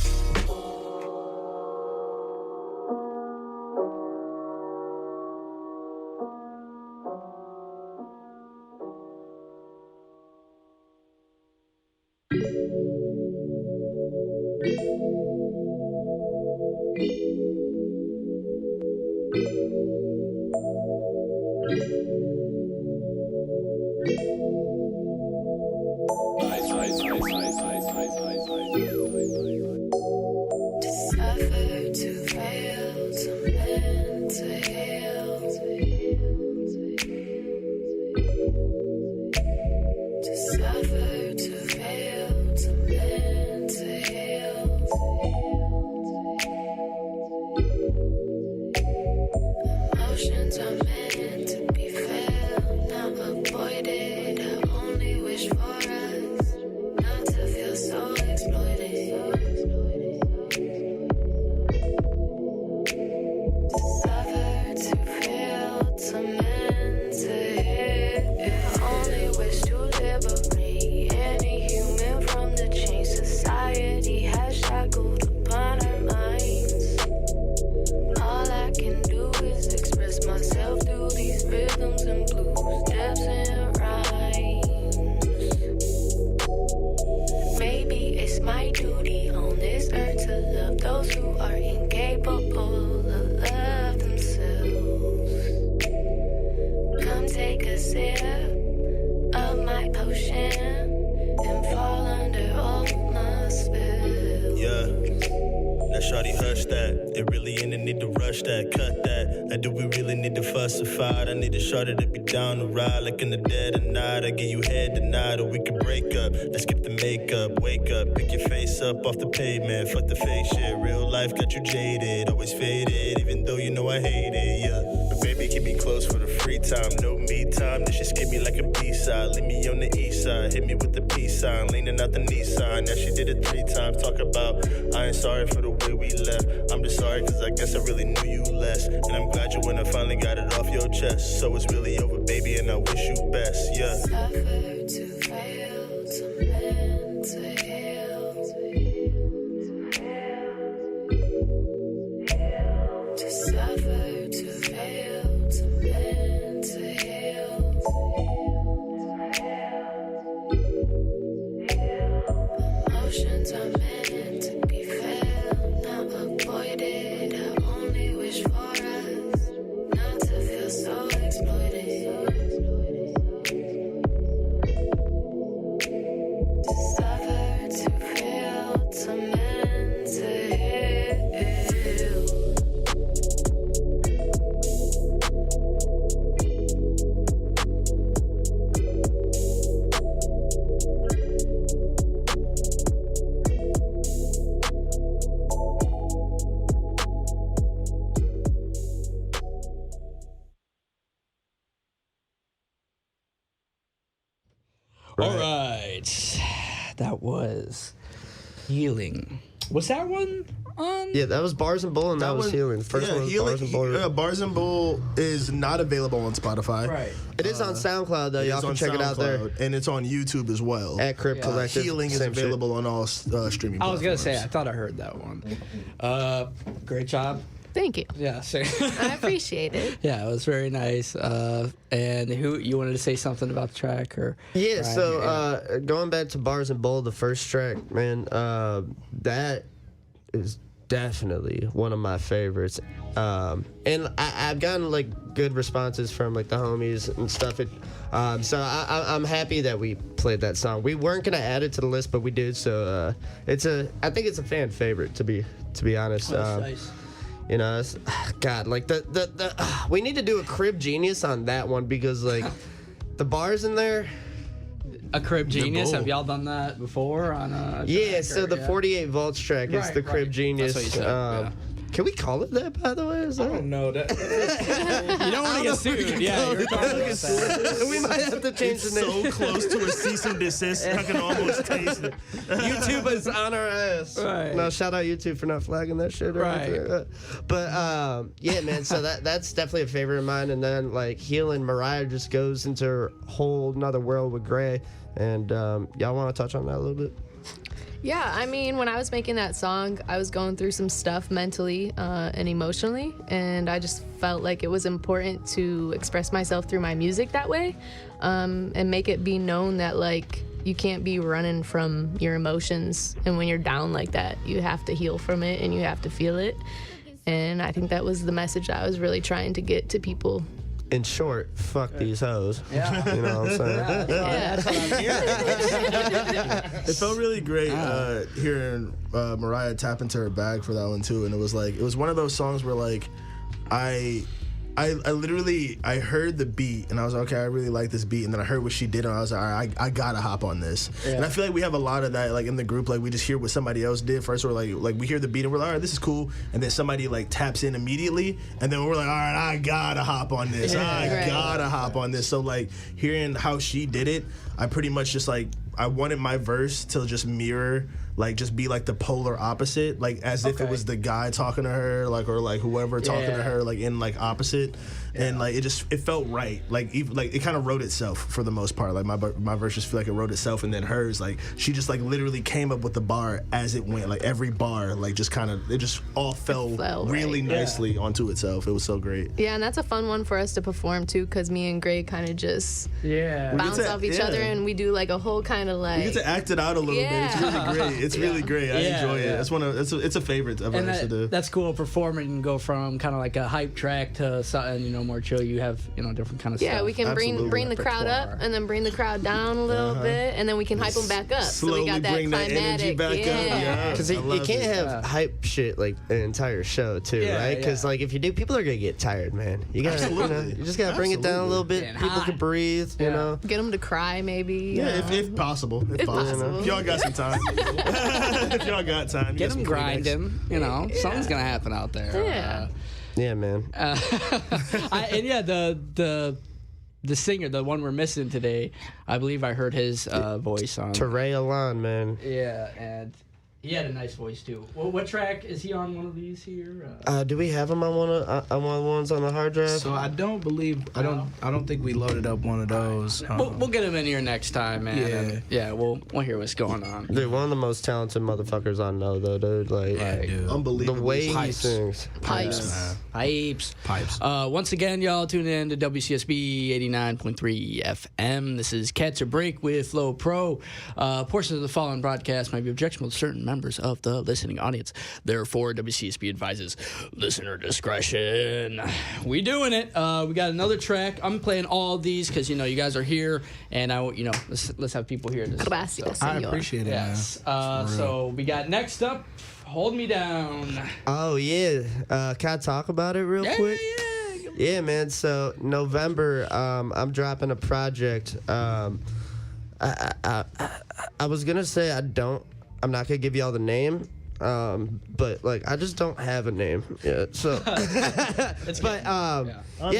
Emotions are meant to be felt, not avoided. I only wish for us not to feel so exploited. To suffer, to feel, to mend, to heal. I only wish to liberate any human from the chain society has shackled upon our minds. All I can do is express myself through these rhythms and blues, depths and rhymes. Maybe it's my duty on this earth to love those who are incapable of love themselves. Come take a sip of my potion and fall under all my spells. Yeah. Now shawty hush that. It really ain't a need to rush that. Cut that. Now do we really need to fuss or fight? I need a shawty to be down to ride. Like in the dead of night. I give you head tonight or we can break up. Let's skip the makeup. Wake up. Pick your face up off the pavement. Fuck the fake shit. Real life got you jaded. Always faded. Even though you know I hate it. Yeah. But baby keep me close for the free time. No me time, then she skip me like a B-side. Leave me on the east side, hit me with the peace sign. Leaning out the Nissan, now she did it 3 times. Talk about, I ain't sorry for the way we left. I'm just sorry cause I guess I really knew you less. And I'm glad you when I finally got it off your chest. So it's really over, baby, and I wish you best, yeah. Suffer to fail, to mend, to heal. To suffer, to fail, to mend, to heal. Emotions are meant to be felt, not avoided. I only wish for us not to feel so exploited. To suffer, to feel, to mend, to heal. All right. That was Healing. Was that one on? Yeah, that was Bars and Bull, and that was Healing. The first one was Bars and Bull. Bars and Bull is not available on Spotify. Right. It is on SoundCloud, though. Y'all can check it out there. And it's on YouTube as well. At Crib Collective. Healing is available on all streaming I was platforms. going to say, I thought I heard that one. Great job. Thank you. Yeah, so I appreciate it. yeah, it was very nice. And who you wanted to say something about the track or? Yeah, Ryan, so going back to Bars and Bull, the first track, man, that is definitely one of my favorites. And I've gotten like good responses from like the homies and stuff. So I'm happy that we played that song. We weren't gonna add it to the list, but we did. So I think it's a fan favorite to be honest. That's nice. You know, God, like we need to do a Crib Genius on that one because like the bars in there. A Crib Genius. Have y'all done that before on a? Yeah, so the 48 volts track is the Crib Genius. That's what you said. Can we call it that, by the way? Is that? I don't know. That, you don't want to get sued. Yeah, you're we might have to change the name. So close to a cease and desist, I can almost taste it. YouTube is on our ass. Right. No, shout out YouTube for not flagging that shit. Right. But yeah, man. So that's definitely a favorite of mine. And then like Healing, Mariah just goes into a whole nother world with Gray. And y'all want to touch on that a little bit? Yeah, I mean, when I was making that song, I was going through some stuff mentally and emotionally, and I just felt like it was important to express myself through my music that way, and make it be known that, like, you can't be running from your emotions, and when you're down like that, you have to heal from it, and you have to feel it, and I think that was the message I was really trying to get to people. In short, fuck these hoes. Yeah. You know what I'm saying? It felt really great hearing Mariah tap into her bag for that one too, and it was one of those songs where like I literally heard the beat and I was like, okay, I really like this beat, and then I heard what she did and I was like, all right, I gotta hop on this. Yeah. And I feel like we have a lot of that like in the group, like we just hear what somebody else did first, or like we hear the beat and we're like, all right, this is cool, and then somebody like taps in immediately, and then we're like, all right, I gotta hop on this. Gotta hop on this. So like hearing how she did it, I pretty much just like I wanted my verse to just mirror, like just be like the polar opposite, like as if it was the guy talking to her, like or like whoever talking to her, like in like opposite, and like it felt right, like even like it kind of wrote itself for the most part. Like my verse just feel like it wrote itself, and then hers, like she just like literally came up with the bar as it went, like every bar like just kind of it just all fell really nicely onto itself. It was so great. Yeah, and that's a fun one for us to perform too, because me and Gray kind of just bounce off each other, and we do like a whole kind of like we get to act it out a little bit. It's really great. It's really great. I enjoy it. It's a favorite of ours to do. That's cool. Performing and go from kind of like a hype track to something more chill. You have different kind of stuff. Yeah, we can bring the crowd up and then bring the crowd down a little bit, and then we can hype them back up. Slowly so we got that bring climatic. that energy back up. Yeah, because you can't have hype shit like an entire show too, right? Because like if you do, people are gonna get tired, man. You gotta, you just gotta bring it down a little bit. People can breathe, you know. Get them to cry, maybe. Yeah, if possible. If possible. If y'all got some time. If y'all got time. Get them grinding. Something's gonna happen out there. Yeah. Yeah, man. The the singer, the one we're missing today, I believe I heard his voice on. Teray Alan, man. Yeah, and he had a nice voice too. Well, what track is he on? One of these here? Do we have him on one of the ones on the hard drive? So I don't think we loaded up one of those. We'll get him in here next time, man. Yeah. And, yeah, we'll hear what's going on. Dude, one of the most talented motherfuckers I know, though, dude. Like, dude. Unbelievable. The way he Pipes. sings. Pipes. Man. Pipes. Once again, y'all tune in to WCSB 89.3 FM. This is Catch a Break with Flow Pro. Portions of the following broadcast might be objectionable to certain members of the listening audience. Therefore, WCSB advises listener discretion. We doing it. We got another track. I'm playing all these because you guys are here, and let's have people hear this. Gracias, I señor. appreciate it, Yes. man. So we got next up. Hold Me Down. Oh, yeah. Can I talk about it real quick? Yeah, man. So November, I'm dropping a project. I was gonna say I'm not gonna give y'all the name, but like I just don't have a name yet. So, yeah,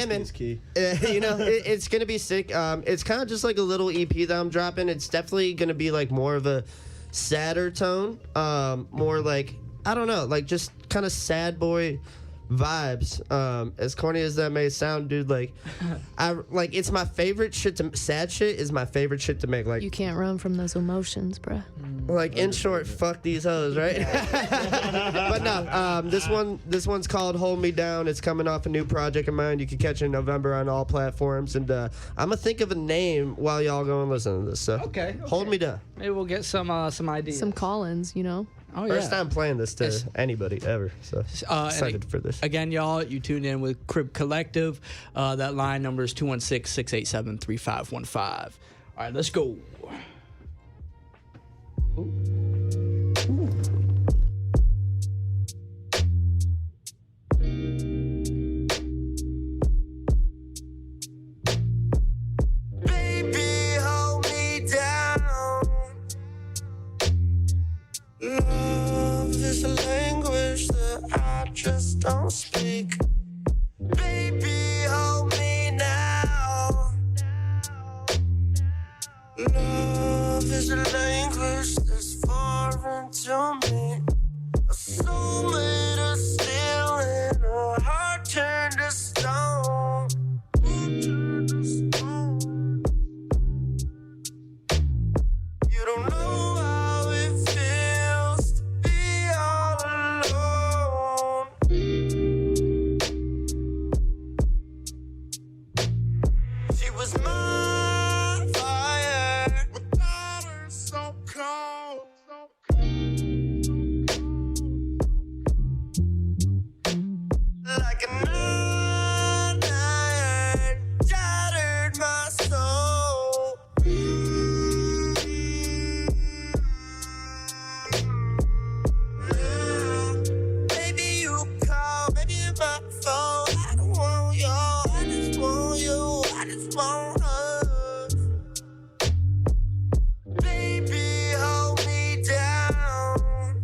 man. Is key. It's gonna be sick. It's kind of just like a little EP that I'm dropping. It's definitely gonna be like more of a sadder tone, more like I don't know, like just kind of sad boy vibes. As corny as that may sound, dude, like it's my favorite shit to sad shit is my favorite shit to make. Like You can't run from those emotions, bruh. like in short, fuck these hoes, right? But no, this one's called Hold Me Down. It's coming off a new project of mine. You can catch it in November on all platforms, and I'm gonna think of a name while y'all go and listen to this. So Okay. Hold Me Down. Maybe we'll get some ideas. Some call-ins, Oh, First yeah. time playing this to anybody ever, so excited for this. Again, y'all, you tuned in with Crib Collective. That line number is 216-687-3515. All right, let's go. Baby, hold me down. Love is a language that I just don't speak. Baby, hold me now. Love is a language that's foreign to me. A soul made of steel and a heart turned to stone. You don't know how it feels to be all alone. She was my fire, without her so cold. Like a iron shattered my soul. Maybe you call, maybe it's my phone. I don't want you, I just want you, I just want us. Baby, hold me down.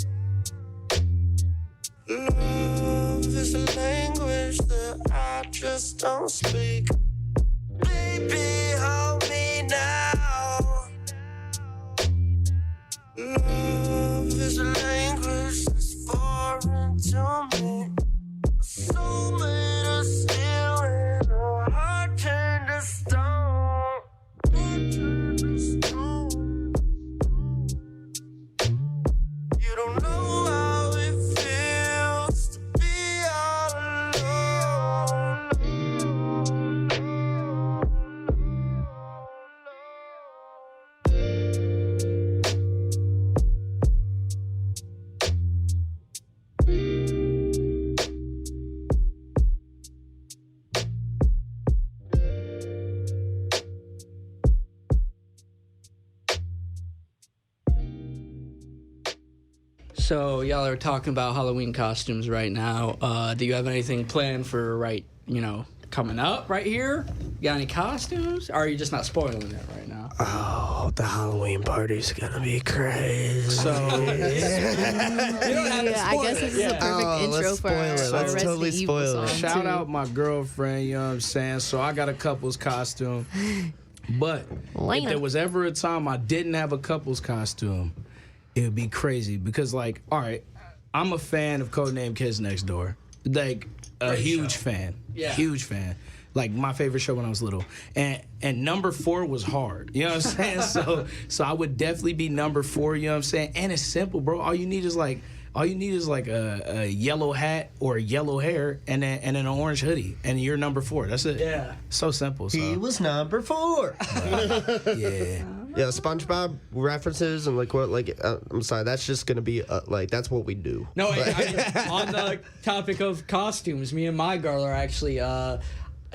Love is a language that I just don't speak. Baby, hold me now. Love is a language that's foreign to me. A soul made of steel and a heart turned to stone. You don't know how it feels to be all So y'all are talking about Halloween costumes right now. Do you have anything planned for coming up right here? You got any costumes? Or are you just not spoiling it right now? Oh, the Halloween party's gonna be crazy. So I guess this is a perfect intro for our Let's Resident totally Evil spoil it. song, shout too. out my girlfriend, you know what I'm saying? So I got a couple's costume. But if there was ever a time I didn't have a couple's costume, it would be crazy. Because, like, all right, I'm a fan of Codename Kids Next Door. Like, a huge fan. Yeah. Huge fan. Like, my favorite show when I was little. And number 4 was hard. You know what I'm saying? So I would definitely be number 4, you know what I'm saying? And it's simple, bro. All you need is like a yellow hat or yellow hair and then an orange hoodie, and you're number 4. That's it. Yeah. So simple. So. He was number 4. Yeah. Yeah, SpongeBob references and like what, like I'm sorry, that's just gonna be like that's what we do. No, on the topic of costumes, me and my girl are actually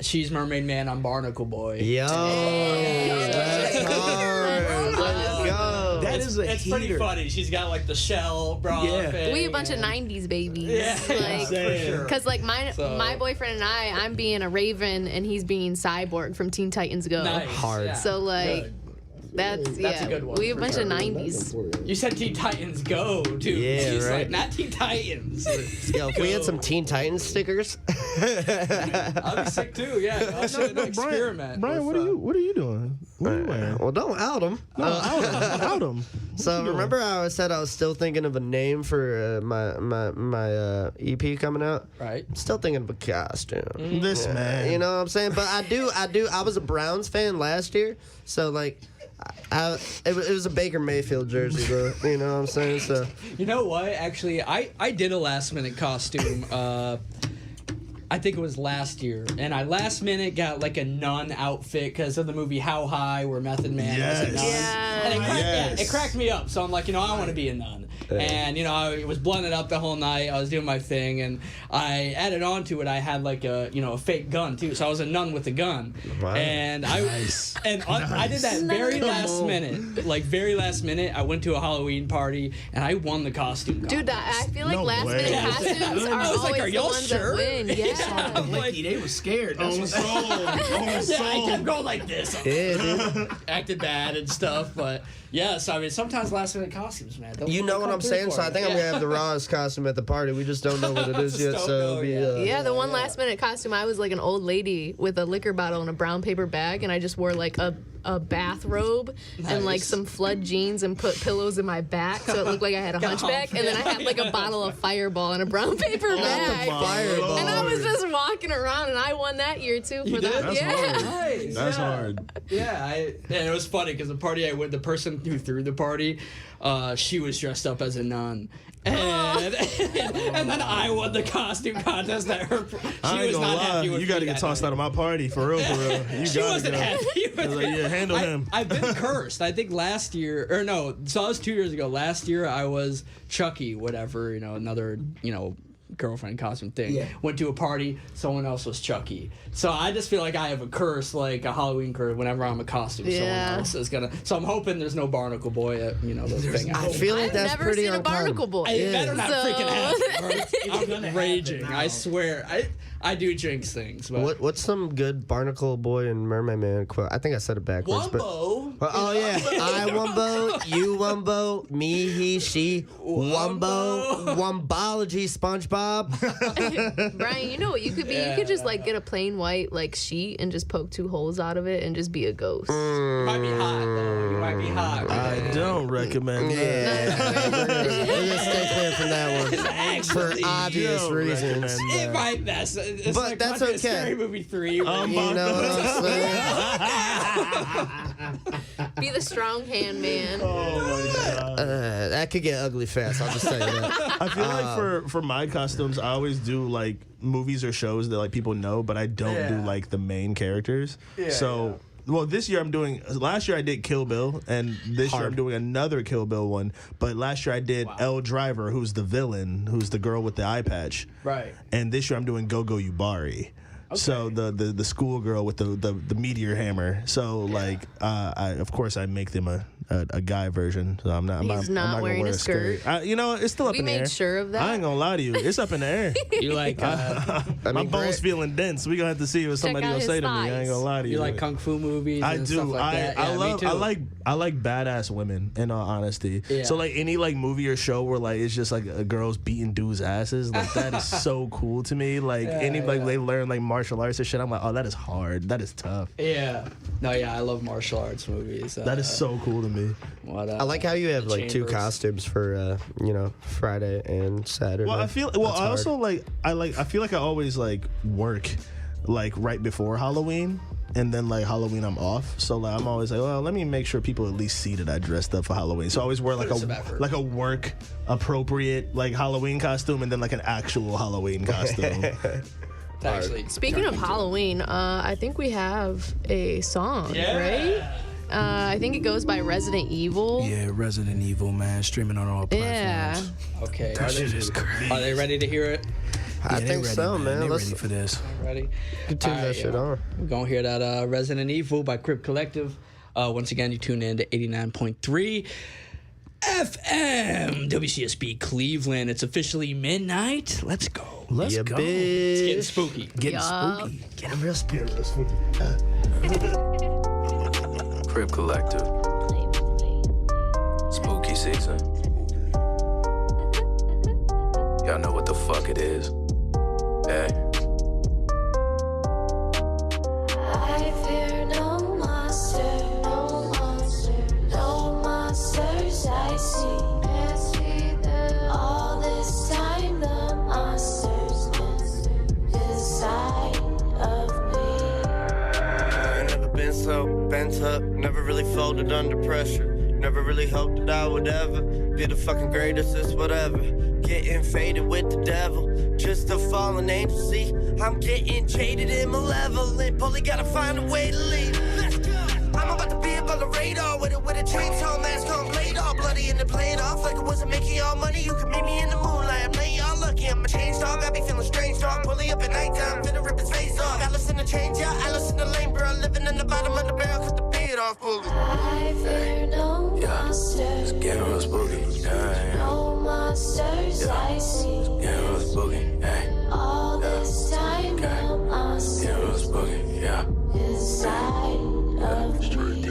she's Mermaid Man, I'm Barnacle Boy. Yo, that's hard. Let's go. It's pretty funny. She's got like the shell bra. Yeah. We a bunch of 90s babies. Yeah, Like, for sure. because like my boyfriend and I'm being a Raven and he's being Cyborg from Teen Titans Go. Nice. Hard. Yeah. So like Good. that's a good one, We a for bunch sure. of 90s. You said Teen Titans Go too. Yeah, She's right. like, not Teen Titans. Yo, if we had some Teen Titans stickers. I'd be sick too. Yeah, also an experiment. Brian, what are you doing? What are you wearing? Well, don't out them. No, out him. So remember how I said I was still thinking of a name for my EP coming out? Right. I'm still thinking of a costume. This man. You know what I'm saying? But I do. I was a Browns fan last year, so like, it was a Baker Mayfield jersey, bro. You know what I'm saying? So You know what? Actually, I did a last minute costume. I think it was last year, and I last minute got like a nun outfit because of the movie How High, where Method Man was a nun. Yeah. And it cracked me up. So I'm like, I want to be a nun. And I was blunted up the whole night. I was doing my thing, and I added on to it. I had like a fake gun too. So I was a nun with a gun. Wow. And I did that very last minute. Like very last minute, I went to a Halloween party and I won the costume. Dude, I feel like No last way. minute Yeah. costumes are I was like, always are the y'all ones sure? that win. Yeah. Licky, they was scared. That's what Yeah, I kept going like this. yeah, dude. Acted bad and stuff, but yeah. So I mean, sometimes last minute costumes, man. You know what I'm saying? So I think I'm gonna have the rawest costume at the party. We just don't know what it is yet. Just So don't it'll know be. yet. Yeah, the one last minute costume, I was like an old lady with a liquor bottle in a brown paper bag, and I just wore like a bathrobe and like some flood jeans and put pillows in my back so it looked like I had a hunchback, and then I had like a bottle of Fireball in a brown paper bag. Fireball. And I was just walking around, and I won that year too for that. That's Yeah. hard. Nice. That's yeah. hard. Yeah, and it was funny because the party I went, the person who threw the party, she was dressed up as a nun. And then I won the costume contest that her. I She ain't was gonna not lie. happy with You got to me get that tossed night. out of my party for real. You She gotta wasn't go. happy with I was like, me. yeah, handle him. I've been cursed. I think last year, or no, so I was 2 years ago. Last year I was Chucky, whatever, another, girlfriend costume thing. Yeah. Went to a party, someone else was Chucky. So I just feel like I have a curse, like a Halloween curse, whenever I'm a costume. Yeah. Someone else is gonna. So I'm hoping there's no Barnacle Boy at, the thing. I feel like I've that's never pretty seen a uncommon. barnacle boy. It better not So- freaking happen. I'm raging. happen now. I swear. I do jinx things. But What's some good Barnacle Boy and Mermaid Man quote? I think I said it backwards. Wumbo. Oh yeah, I Wumbo, you Wumbo, me, he, she, Wumbo, Wumbology, SpongeBob. Brian, you know what you could be? You could just like get a plain white like sheet and just poke 2 holes out of it and just be a ghost. You might be hot though. You might be hot. I don't recommend that. Yeah, we're gonna stay clear from that one for Actually, obvious don't reasons. recommend It might mess. It's But like that's watching a okay. Scary Movie 3. You know what I'm saying? Be the strong hand man. Oh my god. That could get ugly fast. I'll just tell you that. I feel like for my costumes, I always do like movies or shows that like people know, but I don't do like the main characters. So. Well, this year last year I did Kill Bill, and this year I'm doing another Kill Bill one. But last year I did Elle Driver, who's the villain, who's the girl with the eye patch. Right. And this year I'm doing Go-Go Yubari. So the schoolgirl with the meteor hammer. So like I make them a guy version. So I'm not not wearing gonna wear a skirt. You know, it's still up We in the air. made sure of that. I ain't gonna lie to you. It's up in the air. You like my bones feeling dense. We gonna have to see what somebody out will his say to me. I ain't gonna lie to you. you like kung fu movies? I and do. Stuff like that? I Yeah, love. me too. I like badass women. In all honesty, Yeah. so like any like movie or show where like it's just like a girl's beating dudes' asses, like that is so cool to me. Like like they learn like martial arts and shit. I'm like, oh, that is hard. That is tough. Yeah. No, yeah, I love martial arts movies. That is so cool to me. I like how you have like two costumes for Friday and Saturday. Well, I feel. Well, I also like. I feel like I always like work, like right before Halloween, and then like Halloween I'm off. So like I'm always like, well, let me make sure people at least see that I dressed up for Halloween. So I always wear like a work appropriate like Halloween costume, and then like an actual Halloween costume. Actually, speaking of Halloween, I think we have a song, right? I think it goes by Resident Evil. Yeah, Resident Evil, man, streaming on all platforms. Yeah. Okay. That shit is crazy. Are they ready to hear it? I think ready, so, man. They're Let's ready for this. Ready? tune that shit on. We're gonna hear that Resident Evil by Crip Collective. Once again, you tune in to 89.3 FM WCSB Cleveland. It's officially midnight. Let's go. Let's go. It's getting spooky. Getting spooky. Getting real spooky. Crip Collective. Spooky season. Y'all know what the fuck it is. Hey. I fear no monster, no monster, no monsters I see. Can't see them. All this time the monsters inside of me. I ain't never been so bent up, never really folded under pressure. Never really hoped that I would ever be the fucking greatest, it's whatever. Getting faded with the devil, just a fallen angel, see. I'm getting jaded and malevolent, only gotta find a way to leave. Let's go. I'm about to be up on the radar with a chainsaw mask on, blade all bloody and then play it off like it wasn't making y'all money. You can meet me in the moonlight, I'm letting y'all lucky. I'm a change dog, I be feeling strange dog. Pulling up at nighttime, finna rip his face off. Alice in the change, yeah, Alice in the lane, bro. Living in the bottom of the barrel, cut the beard off, bully. I fear no monsters. It's getting real spooky. Yeah. No monsters I see. Getting real spooky. Hey. All this time the Getting real monsters spooky. Yeah. inside of me.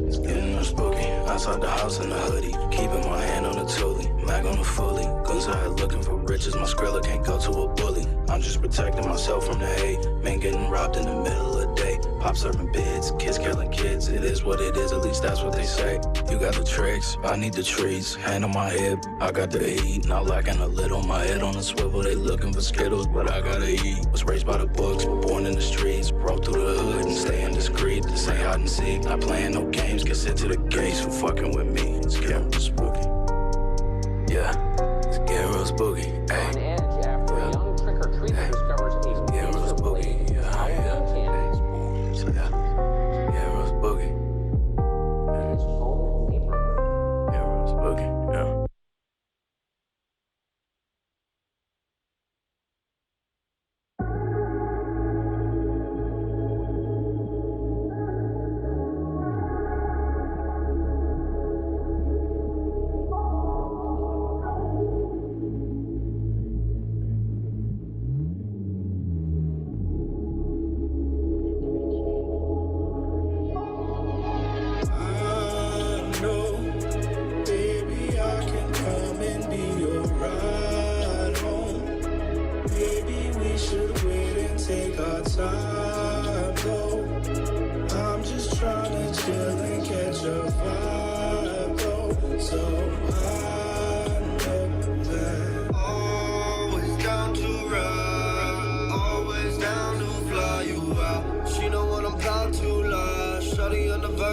It's getting real spooky. Outside the house in a hoodie, keeping my hand on the toolie, mag on the fully. Guns out looking for riches, my skrilla can't go to a bully. I'm just protecting myself from the hate. Man getting robbed in the middle of the day. Pop serving bids, kids killing kids. It is what it is, at least that's what they say. You got the tricks, I need the treats. Hand on my hip, I got the heat. Not lacking a lid on my head on the swivel. They looking for Skittles, but I gotta eat. Was raised by the books, but born in the streets. Broke through the hood and staying discreet. This ain't hide and seek. Not playing no games, get sent to the gates for fucking with me. It's getting real spooky. Yeah, it's getting real spooky. Hey. On edge after a young trick-or-treater discovers a getting real spooky. Yeah, yeah, real spooky. Yeah, real spooky. Yeah.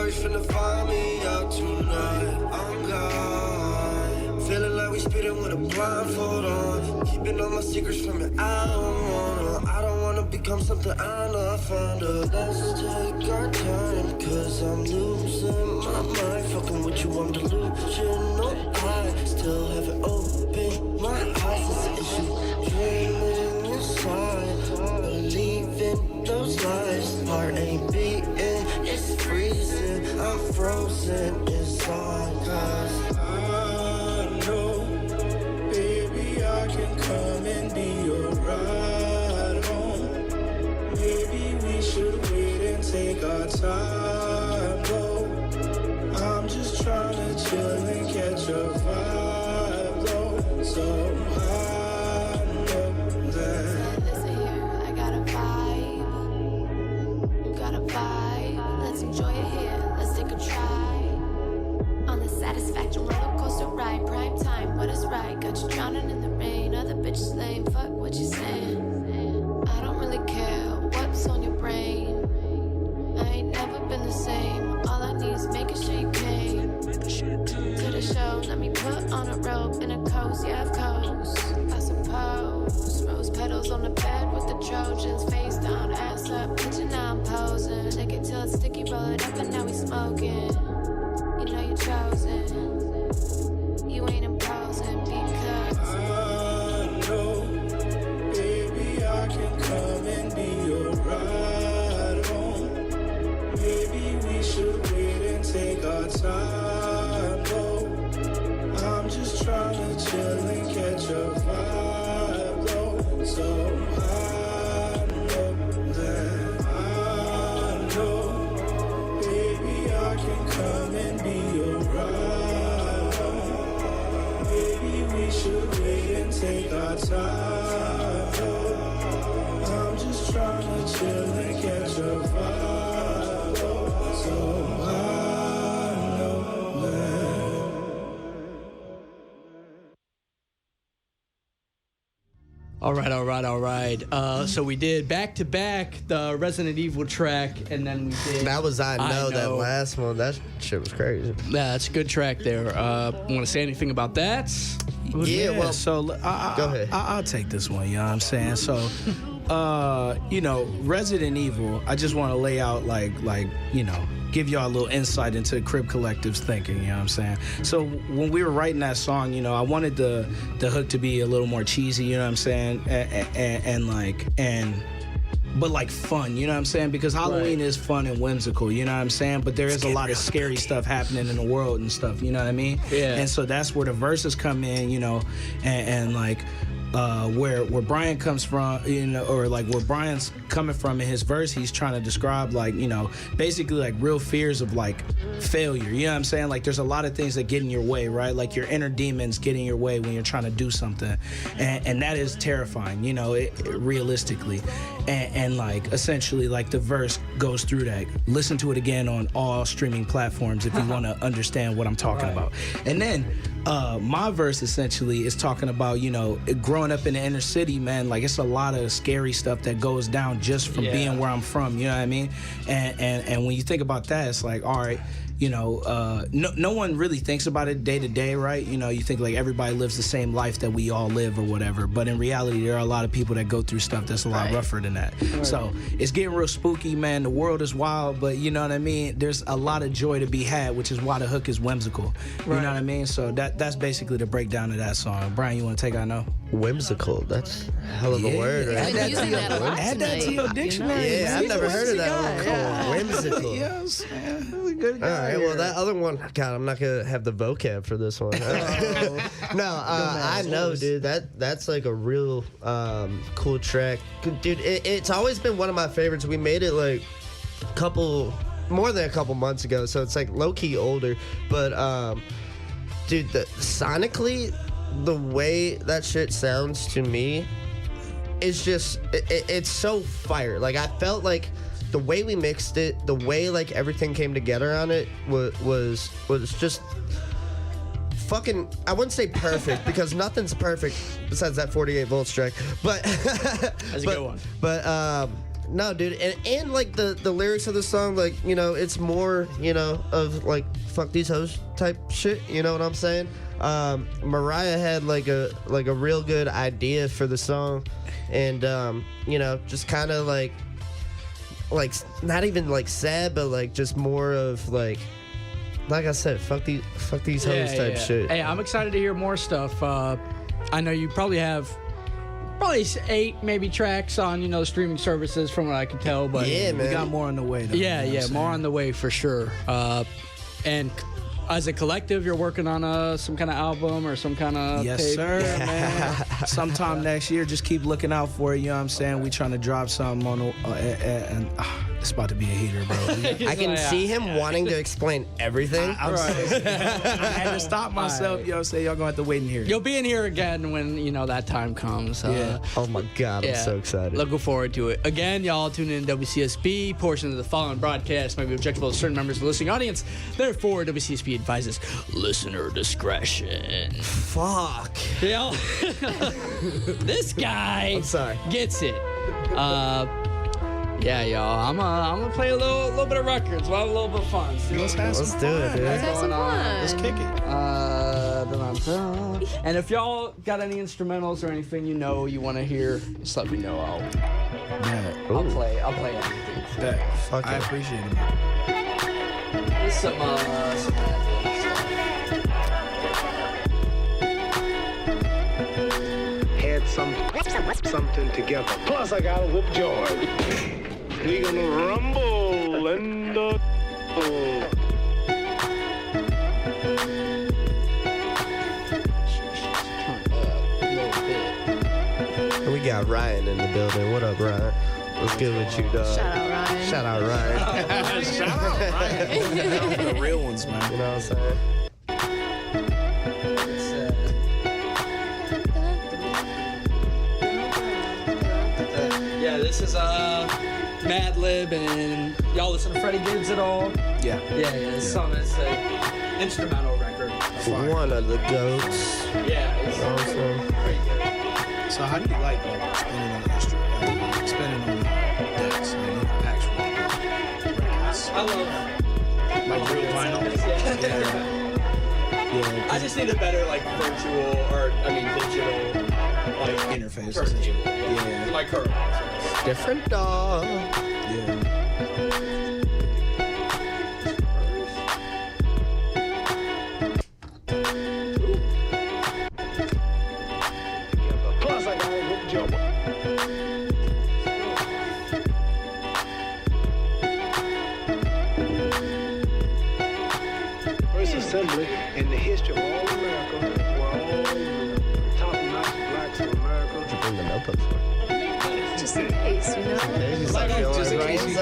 Finna find me out tonight. I'm gone. Feeling like we spitting with a blindfold on. Keeping all my secrets from me. I don't wanna become something I'm not fond of. Let's take our time, cause I'm losing my mind. Fucking with you, I'm delusional. I still haven't opened my eyes. It's an issue. Dreaming inside, believing those lies. Heart ain't beating, it's freezing. I'm frozen. It's chill and catch a vibe, though. So I know that. Listen here, I got a vibe. You got a vibe. Let's enjoy it here. Let's take a try. On the satisfaction roller coaster ride. Prime time, what is right? Got you drowning in the rain. Other bitches lame. Fuck what you saying. I don't really care what's on your brain. I ain't never been the same. All I need is making sure you came to the show. Let me put on a robe in a coast, yeah, of course. I suppose rose petals on the bed with the Trojans, face down, ass up, picture now I'm posing. Lick it till it's sticky, roll it up, and now we smoking. You know you're chosen. You ain't imposing because I know, baby, I can come and be your ride home. Maybe we should wait and take our time, though. I'm just trying to chill and catch a vibe, though. So I know that I know, baby, I can come and be your ride home. Maybe we should wait and take our time, though. I'm just trying to chill and catch a vibe, though. So I know that. All right. So we did back to back the Resident Evil track, and then we did. That was I know. That last one. That shit was crazy. Yeah, that's a good track there. Want to say anything about that? Yeah, well, so go ahead. I'll take this one, you know what I'm saying? So, Resident Evil, I just want to lay out, give y'all a little insight into Crib Collective's thinking, you know what I'm saying? So, when we were writing that song, I wanted the hook to be a little more cheesy, you know what I'm saying? But fun, you know what I'm saying? Because Halloween is fun and whimsical, you know what I'm saying? But there is a lot of scary stuff happening in the world and stuff, you know what I mean? Yeah. And so that's where the verses come in, where Brian comes from, or where Brian's coming from in his verse, he's trying to describe basically real fears of failure. You know what I'm saying? There's a lot of things that get in your way, right? Your inner demons get in your way when you're trying to do something, and that is terrifying. Realistically, and essentially the verse goes through that. Listen to it again on all streaming platforms if you want to understand what I'm talking about. And then my verse essentially is talking about growing up in the inner city, man. It's a lot of scary stuff that goes down just from being where I'm from. You know what I mean? And when you think about that, it's all right. No one really thinks about it day to day, right? You think everybody lives the same life that we all live or whatever, but in reality, there are a lot of people that go through stuff that's a lot rougher than that. Right. So it's getting real spooky, man. The world is wild, but you know what I mean? There's a lot of joy to be had, which is why the hook is whimsical. You know what I mean? So that's basically the breakdown of that song. Brian, you want to take I know? Whimsical. That's a hell of a word. Right? Add that to your dictionary. Yeah, I've never heard of that one called whimsical. Yes, man. Good guy. All right, well, that other one, God, I'm not going to have the vocab for this one. I know, dude. That's a real cool track. Dude, it's always been one of my favorites. We made it more than a couple months ago, so it's low-key older. But, dude, sonically, the way that shit sounds to me is just, it's so fire. I felt the way we mixed it, the way everything came together on it was just fucking, I wouldn't say perfect because nothing's perfect besides that 48 volts track, but that's a good one. But no, dude, and the lyrics of the song, it's more of fuck these hoes type shit, you know what I'm saying? Mariah had a real good idea for the song, and just kind of not even sad, but just more of like I said, fuck these hoes type shit. Hey, I'm excited to hear more stuff. I know you probably have 8 maybe tracks on the streaming services from what I can tell, but yeah, man, we got more on the way. Though, more on the way for sure. And as a collective, you're working on some kind of album or some kind of yes, tape? sir, man. Sometime next year, just keep looking out for it. You know what I'm saying? We trying to drop something on It's about to be a heater, bro. I can see him wanting to explain everything. I had to stop myself, say y'all gonna have to wait in here. You'll be in here again when, that time comes. Oh my God, I'm so excited. Looking forward to it. Again, y'all tune in to WCSB. Portions of the following broadcast might be objectionable to certain members of the listening audience. Therefore, WCSB advises listener discretion. Fuck. Yeah. This guy gets it. Yeah, y'all. I'm gonna play a little bit of records. We'll have a little bit of fun. Let's do it, dude. Let's have some fun. Let's kick it. And if y'all got any instrumentals or anything you want to hear, just let me know. I'll play everything. I appreciate it. There's some had something together. Plus, I got a whoop George. We gonna rumble and We got Ryan in the building. What up, Ryan? What's good with you, dog? Shout out Ryan. Shout out Ryan. Shout out Ryan. The real ones, man. You know what I'm saying? Yeah, this is Mad Lib, and y'all listen to Freddie Gibbs at all? Yeah. This song is an instrumental record. One of the goats. Yeah, it's awesome. pretty good. So how do you like spinning on the instrument, spinning on decks, actual records? I love like real vinyl. Yeah. I just need a better digital interface. Yeah. Like her. Different dog. Yeah. plus, I got a whoop George. First assembly in the history of all America. We're all top-notch blacks in America. Bring the notebook for. Just in case, Just in case you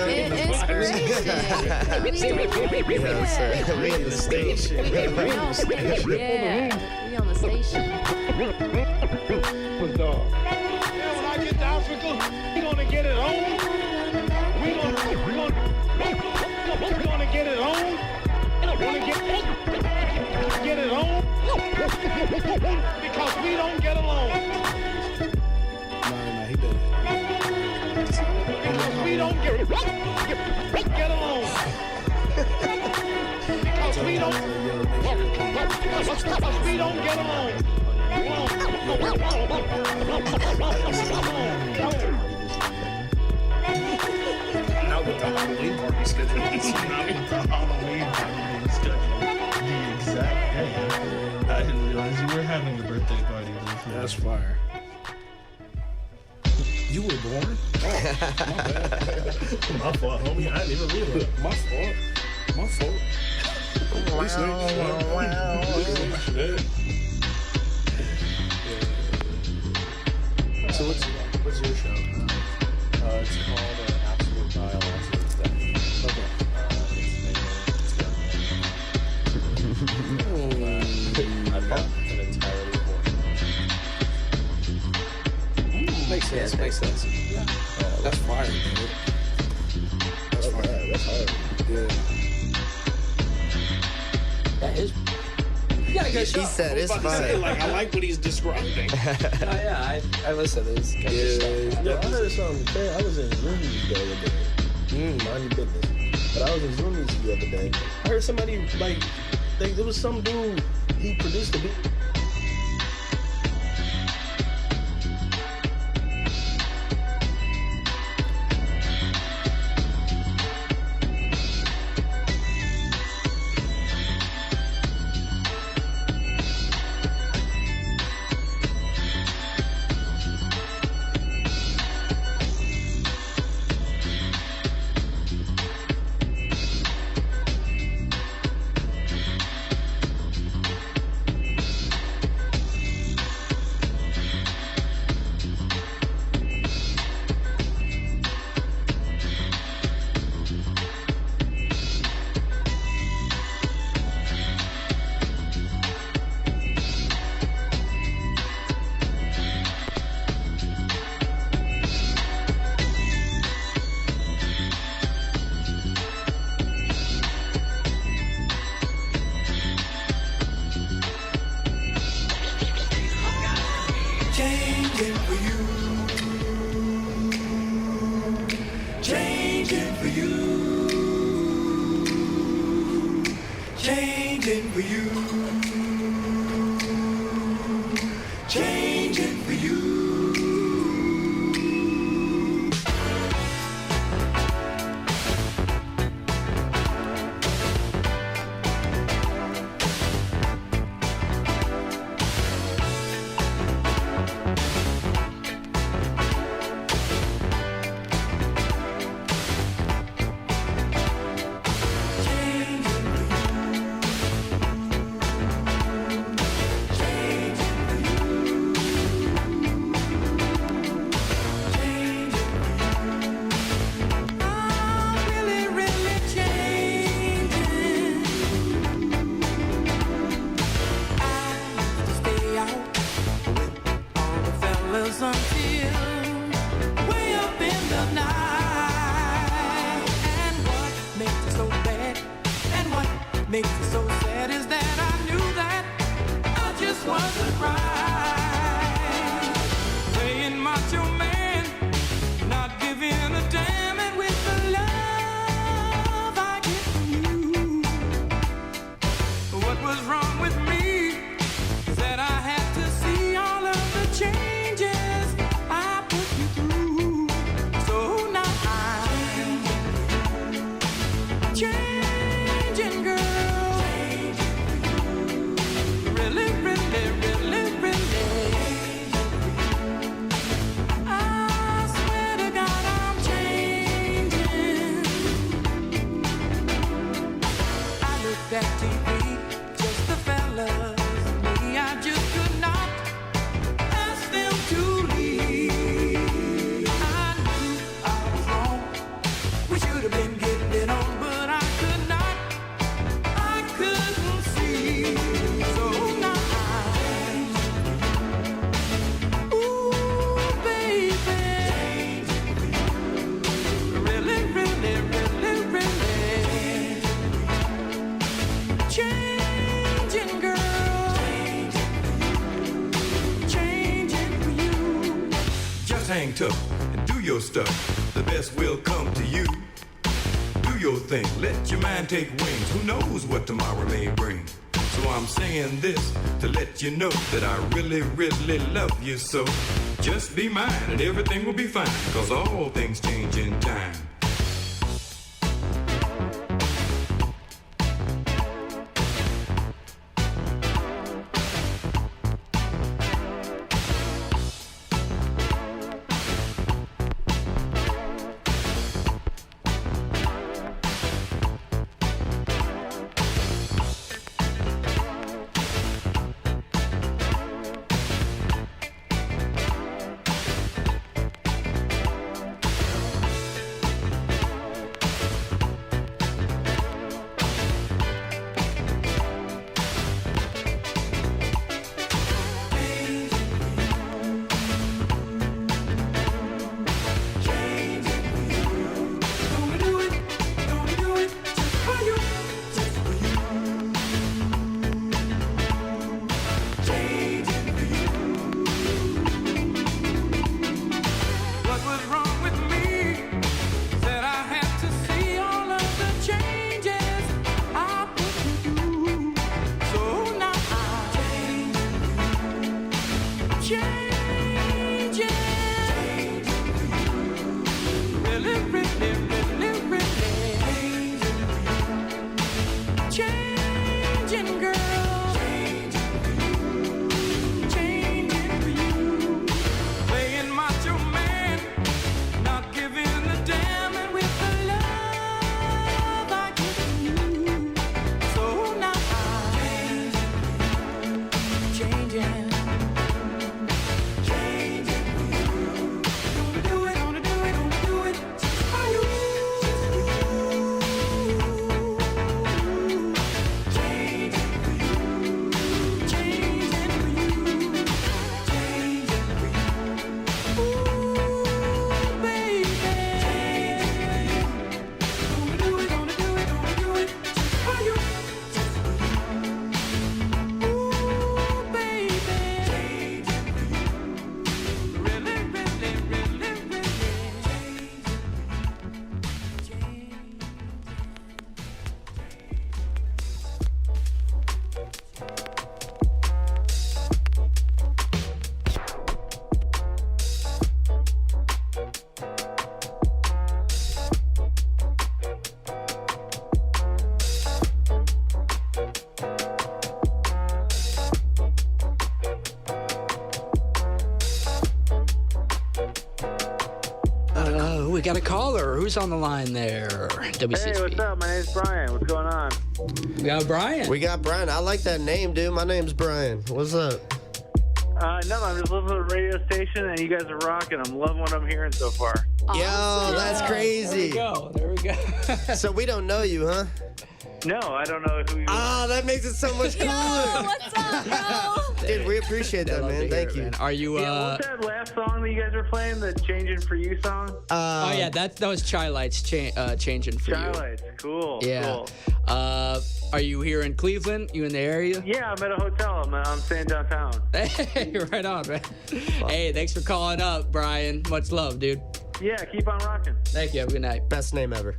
Inspiration. We in the station. Yeah, we on the station. When I get down, we gonna get it on. We gonna get it on. Gonna get it on because we don't get along. No, he didn't. Because we don't get along. Because we don't get along. Not with the Halloween party schedule. Not with the Halloween party schedule. The exact day. I didn't realize you were having a birthday party. That's fire. You were born? Oh, My fault, homie. I didn't even realize. my fault. So what's your show? It's called Absolute Violence. Okay. I've got an entirely horse. Makes sense. Yeah. That's fire, dude. That's fire. That's hard. Yeah. That is. You got a good show. He said it's fine. I like what he's describing. I listen to this kind of stuff. Yeah, I heard something today. I was in Zoomies the other day. Mind your business. But I was in Zoomies the other day. I heard somebody, there was some dude, he produced a beat. you. Changing for you. Makes it so sad is that I knew that I just wasn't right. Playing macho man, not giving a damn, and with the love I get from you. What was wrong with me is that I had to see all of the changes I put you through. So now I'm changing, girl. That TV, just the fellas, me, I just could not ask them to leave. I knew I was wrong, we should have been getting it on, but I could not, I couldn't see. So now ooh, baby, really, really, really, really changing, girl. Changing for you. Just hang tough and do your stuff. The best will come to you. Do your thing. Let your mind take wings. Who knows what tomorrow may bring? So I'm saying this to let you know that I really, really love you so. Just be mine and everything will be fine, 'cause all things change in time. got a caller. Who's on the line there? WCSB. Hey, what's up? My name's Brian. What's going on? We got Brian. We got Brian. I like that name, dude. My name's Brian. What's up? No, I'm just listening to the radio station, and you guys are rocking. I'm loving what I'm hearing so far. Yo, that's crazy. There we go. So we don't know you, huh? No, I don't know who you are. That makes it so much cooler. What's up, Dude, we appreciate that, man. Thank you. Are you? Yeah, what was that last song that you guys were playing? The "Changing for You" song? Oh yeah, that was Chai Lights changing for Chai you. Lights, cool. Yeah. Cool. Are you here in Cleveland? You in the area? Yeah, I'm at a hotel. I'm staying downtown. Hey, right on, man. Hey, thanks for calling up, Brian. Much love, dude. Yeah, keep on rocking. Thank you. Have a good night. Best name ever.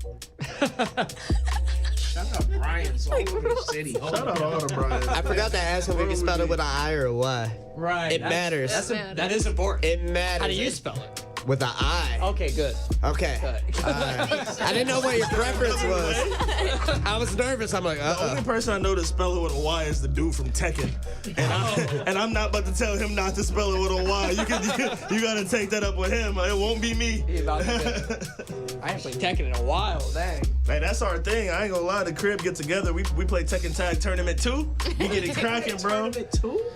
Shut up, Brian's all over the city. Shout out all to Brian. I forgot to ask him if he spelled it with an I or a Y. Right. It matters. That is important. It matters. How do you spell it? With an I. Okay, good. Okay. Good. I didn't know what your preference was. I was nervous. I'm like, The only person I know to spell it with a Y is the dude from Tekken, and I'm not about to tell him not to spell it with a Y. You gotta take that up with him. It won't be me. I ain't played Tekken in a while. Dang. Hey, that's our thing. I ain't gonna lie. The crib get together. We play Tekken Tag Tournament 2. We get it cracking, bro.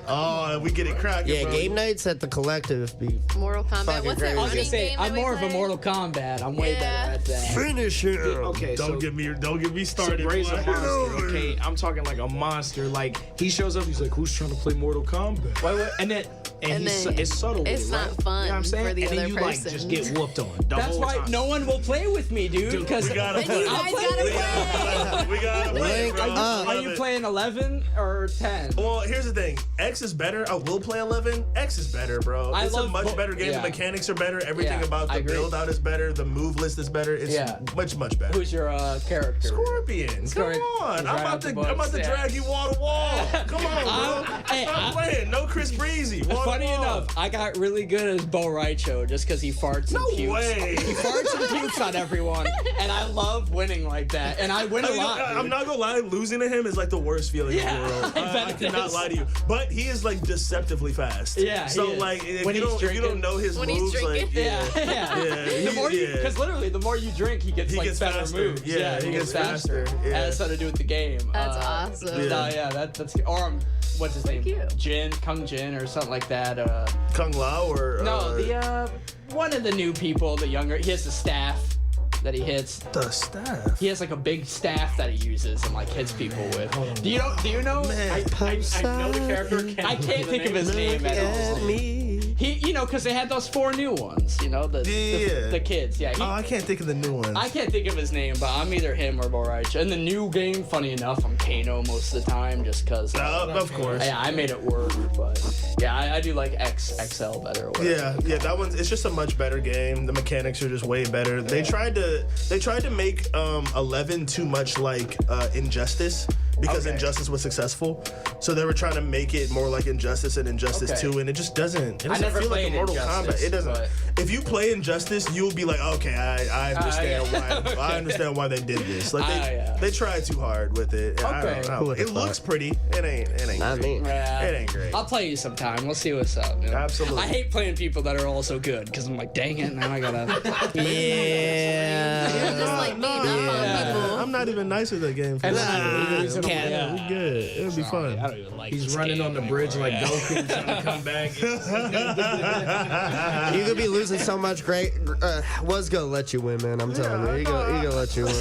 Oh, we get it cracking. Yeah, bro. game nights at the Collective be Mortal Kombat. What's that I was gonna running say game I'm that we more of a play? Mortal Kombat. I'm way better at that. finish him. Okay, Don't get me started. So Bray's a monster. Okay, I'm talking like a monster. Like he shows up, he's like, "Who's trying to play Mortal Kombat?" Wait, and then it's subtle. It's right? not fun You know what I'm saying? for the and other then you person. like just get whooped on. The That's whole why time. no one will play with me, dude. Because we gotta Then you guys gotta play. We gotta play, bro. Are you playing 11 or 10? Well, here's the thing. X is better. I will play 11. X is better, bro. I It's a love much both. better game. Yeah. The mechanics are better. Everything Yeah, about I the agree. build out is better. The move list is better. It's much better. Who's your character? Scorpion. Come on. I'm about to drag you wall to wall. Come on, bro. Stop playing. No Chris Breezy. Wall Funny to wall. enough, I got really good as Bo Raicho just because he farts and pukes. way. He farts and pukes on everyone, and I love winning like that. And I win a lot. I'm not gonna lie, losing to him is like the worst feeling in the world. I cannot lie to you. But he is like deceptively fast. Yeah. So he is. like if When you he's don't know his When he's moves, drinking. like Yeah. The more because literally the more you drink, he gets better faster. moves. Yeah, he gets faster. Yeah. That has something to do with the game. That's awesome. That's or what's his name? Kung Jin or something like that. Kung Lao or no, the one of the new people, the younger. He has the staff that he hits. The staff. He has like a big staff that he uses and like hits people with. Do you know? Man, I know the character. I can't think of his name at all. He, because they had those 4 new ones. The kids. Yeah. I can't think of the new ones. I can't think of his name, but I'm either him or Boraicha. In the new game, funny enough, I'm Kano most of the time, just because. Of course. Yeah, I made it work, but yeah, I do like XL better. Or Yeah, that one's. It's just a much better game. The mechanics are just way better. Yeah. They tried to make 11 too much like Injustice because Injustice was successful. So they were trying to make it more like Injustice and Injustice 2, and it just doesn't. It doesn't never feel like a played Mortal Injustice, Kombat. It doesn't. but- If you play Injustice, you'll be like, okay, I understand why. I understand why they did this. Like they tried too hard with it. And I don't know. It looks pretty. It ain't. Not great. me. It ain't great. I'll play you sometime. We'll see what's up. Absolutely. I hate playing people that are also good because I'm like, dang it, now I gotta. Yeah. You're just like me, not fun people. I'm not even nice with that game. And We good. It'll be fun. I don't even like. He's running on the bridge like Goku trying to come back. You could be losing so much great. Was gonna let you win, man. I'm telling you. He gonna let you win.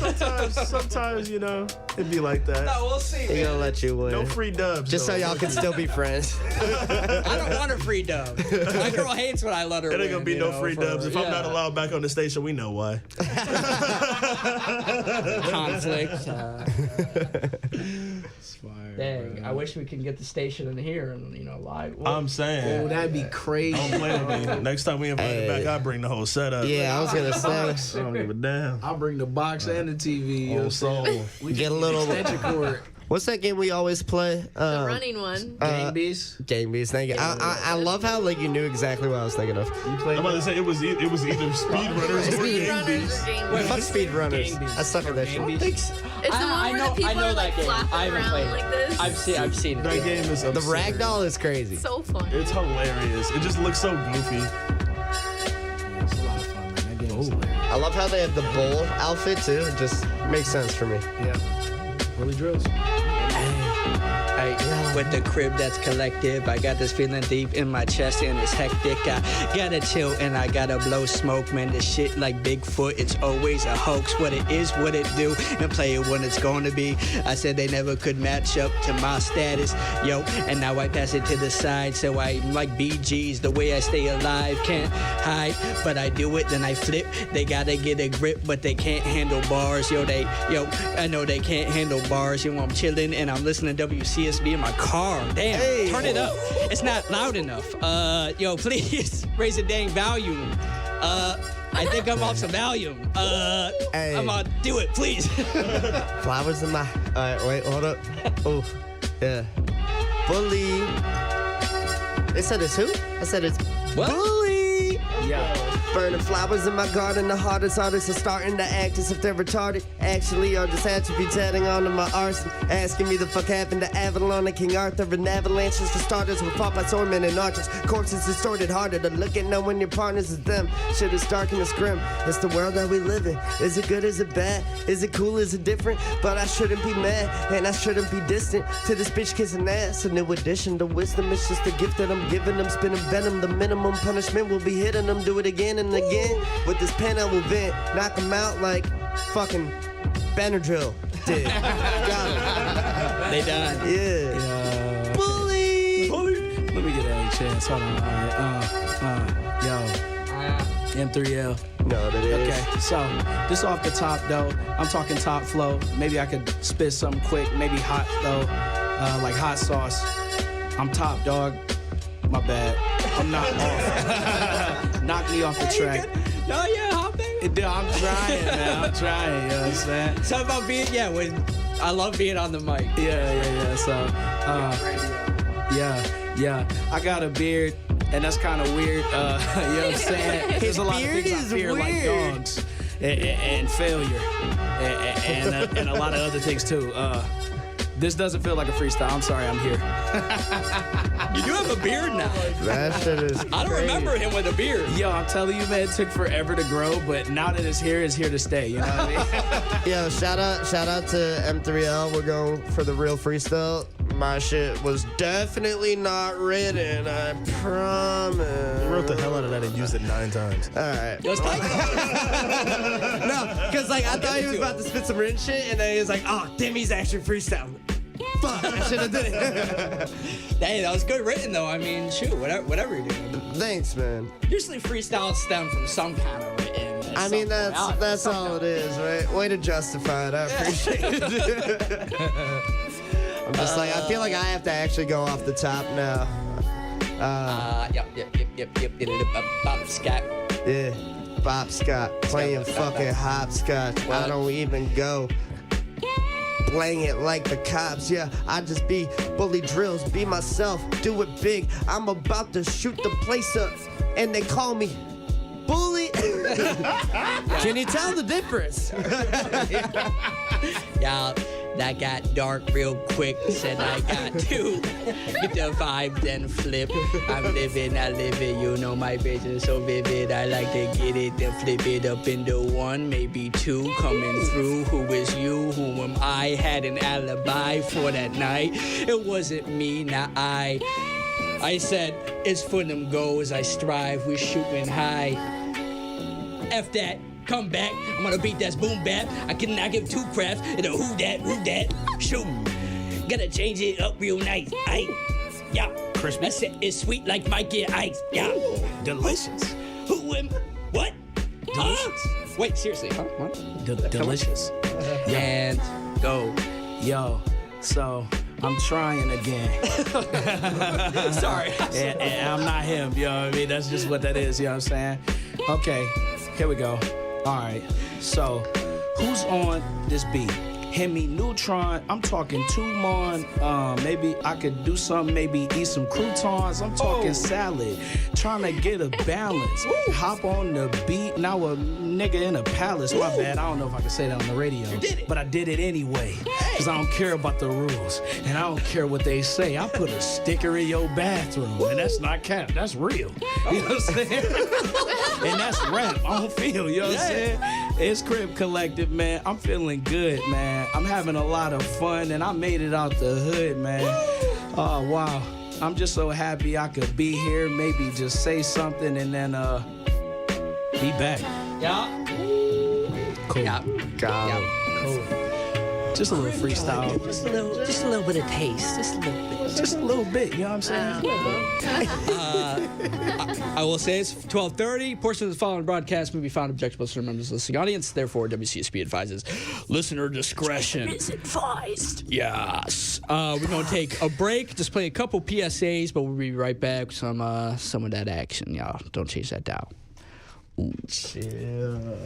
Sometimes, it'd be like that. No, we'll see. He gonna let you win. No free dubs. Just so though. y'all can still be friends. I don't want a free dub. My girl hates when I let her. It ain't gonna be no free dubs. If I'm not allowed. allowed back on the station, we know why. Conflict. Dang, I wish we could get the station in here and live. I'm saying. Oh, that'd be crazy. Don't play with me. Next time we invite it back, I'll bring the whole setup. Yeah, I was gonna say. I don't give a damn. I'll bring the box and the TV. Whole soul. Get a little. Extension cord. What's that game we always play? The running one. Gang Beast. Gang Beast. Thank you. I love how you knew exactly what I was thinking of. You played. I'm about to say it was either Speedrunners or Gang Beast. Wait, fuck Speedrunners. I suck at that shit. It's the one where the people are like flopping around like this. I've seen it. That game is The absurd. ragdoll is crazy. So fun. It's hilarious. It just looks so goofy. It's a lot of fun, man. That game is hilarious. I love how they have the bowl outfit too. It just makes sense for me. Yeah. Willie Drills. With the crib that's collective, I got this feeling deep in my chest and it's hectic. I gotta chill and I gotta blow smoke, man. This shit like Bigfoot, it's always a hoax. What it is, what it do, and play it when it's gonna be. I said they never could match up to my status, yo. And now I pass it to the side, so I'm like BG's. The way I stay alive, can't hide, but I do it, then I flip. They gotta get a grip, but they can't handle bars, yo. I know they can't handle bars. Yo, I'm chilling and I'm listening to WCSB in my car. Damn, turn it up. It's not loud enough. Yo, please raise the dang volume. I think I'm off some volume. I'm gonna do it, please. Flowers in my. Alright, wait, hold up. Oh, yeah. Bully. They said it's who? I said it's what? Bully. Yeah. Burning flowers in my garden. The hardest artists are starting to act as if they're retarded. Actually, are just attributes adding on to my arson. Asking me the fuck happened to Avalon and King Arthur. And avalanches for starters were fought by swordmen and archers. Corpses distorted harder to look at knowing your partners is them. Shit is dark and it's grim. It's the world that we live in. Is it good? Is it bad? Is it cool? Is it different? But I shouldn't be mad and I shouldn't be distant to this bitch kissing ass. A new addition to wisdom. It's just a gift that I'm giving them. Spinning venom. The minimum punishment will be hitting them. Do it again and again. With this pen I will vent. Knock them out like fucking Benadryl did. Got him. They done. Yeah. Bully. Let me get that chance. Hold on. All right. Yo. M3L. No, that is. Okay, so this off the top though. I'm talking top flow. Maybe I could spit something quick. Maybe hot though, like hot sauce. I'm top dog. My bad. I'm not off. Knock me off the track. No, yeah, hop baby. I'm trying, man. I'm trying. You know what I'm saying? Something about being, I love being on the mic. Yeah. So, yeah. I got a beard, and that's kind of weird. You know what I'm saying? There's a lot of things I fear, like dogs and failure, and a lot of other things too. This doesn't feel like a freestyle. I'm sorry, I'm here. You do have a beard now. That shit is I don't remember him with a beard. Yo, I'm telling you, man, it took forever to grow, but now that it's here to stay. You know what I mean? Yo, shout out to M3L. We're going for the real freestyle. My shit was definitely not written, I promise. You wrote the hell out of that and used it 9 times. All right. Yo, it's tight. No, because I thought he was about to spit some written shit, and then he was like, oh, damn, he's actually freestyling. Fuck, I should have done it. Hey, that was good written though. I mean, shoot, whatever you're doing. Thanks, man. Usually freestyles stem from some kind of written. I mean, that's all it is, right? Way to justify it. I appreciate it. I'm just like, I feel like I have to actually go off the top now. Yep. Bob Scott. Yeah, Bob Scott playing fucking hopscotch. I don't even go. Playing it like the cops, yeah. I just be bully drills, be myself, do it big. I'm about to shoot the place up, and they call me bully. Can you tell the difference? Yeah, that got dark real quick. Said I got to get the vibe, then flip. I live it, you know my vision so vivid. I like to get it, then flip it up into 1, maybe 2. Coming through, who is you, who am I? Had an alibi for that night. It wasn't me, not I said, it's for them goals I strive, we shooting high. F that. Come back, I'm gonna beat that boom bap. I cannot give 2 craps. It'll who that, shoot. Gotta change it up real nice. Yeah. Crispy. I said it's sweet like Mikey Ice. Yeah. Delicious. Who am what? Delicious. Wait, seriously, huh? What? Delicious. And go. Yo, so I'm trying again. Sorry. And I'm not him, you know what I mean? That's just what that is, you know what I'm saying? Okay, here we go. All right, so who's on this beat? Hemi Neutron, I'm talking two-mon. Maybe I could do something, maybe eat some croutons. I'm talking salad, trying to get a balance. Hop on the beat, now a nigga in a palace. My bad, I don't know if I can say that on the radio. But I did it anyway, because I don't care about the rules. And I don't care what they say. I put a sticker in your bathroom, and that's not cap, that's real. You know what I'm saying? And that's rap, I don't feel, you know what I'm saying? It's Crib Collective, man. I'm feeling good, man. I'm having a lot of fun, and I made it out the hood, man. Oh, wow. I'm just so happy I could be here, maybe just say something, and then be back. Yeah. Cool. Yeah. Got him. Cool. Just a little freestyle. Just a little bit of taste. Just a little bit. Just a little bit, you know what I'm saying? I will say it's 12:30. Portion of the following broadcast may be found objectionable to members of the listening audience. Therefore, WCSB advises listener discretion. Is advised. Yes. We're going to take a break, just play a couple PSAs, but we'll be right back with some of that action, y'all. Don't chase that dial. Ooh. Chill.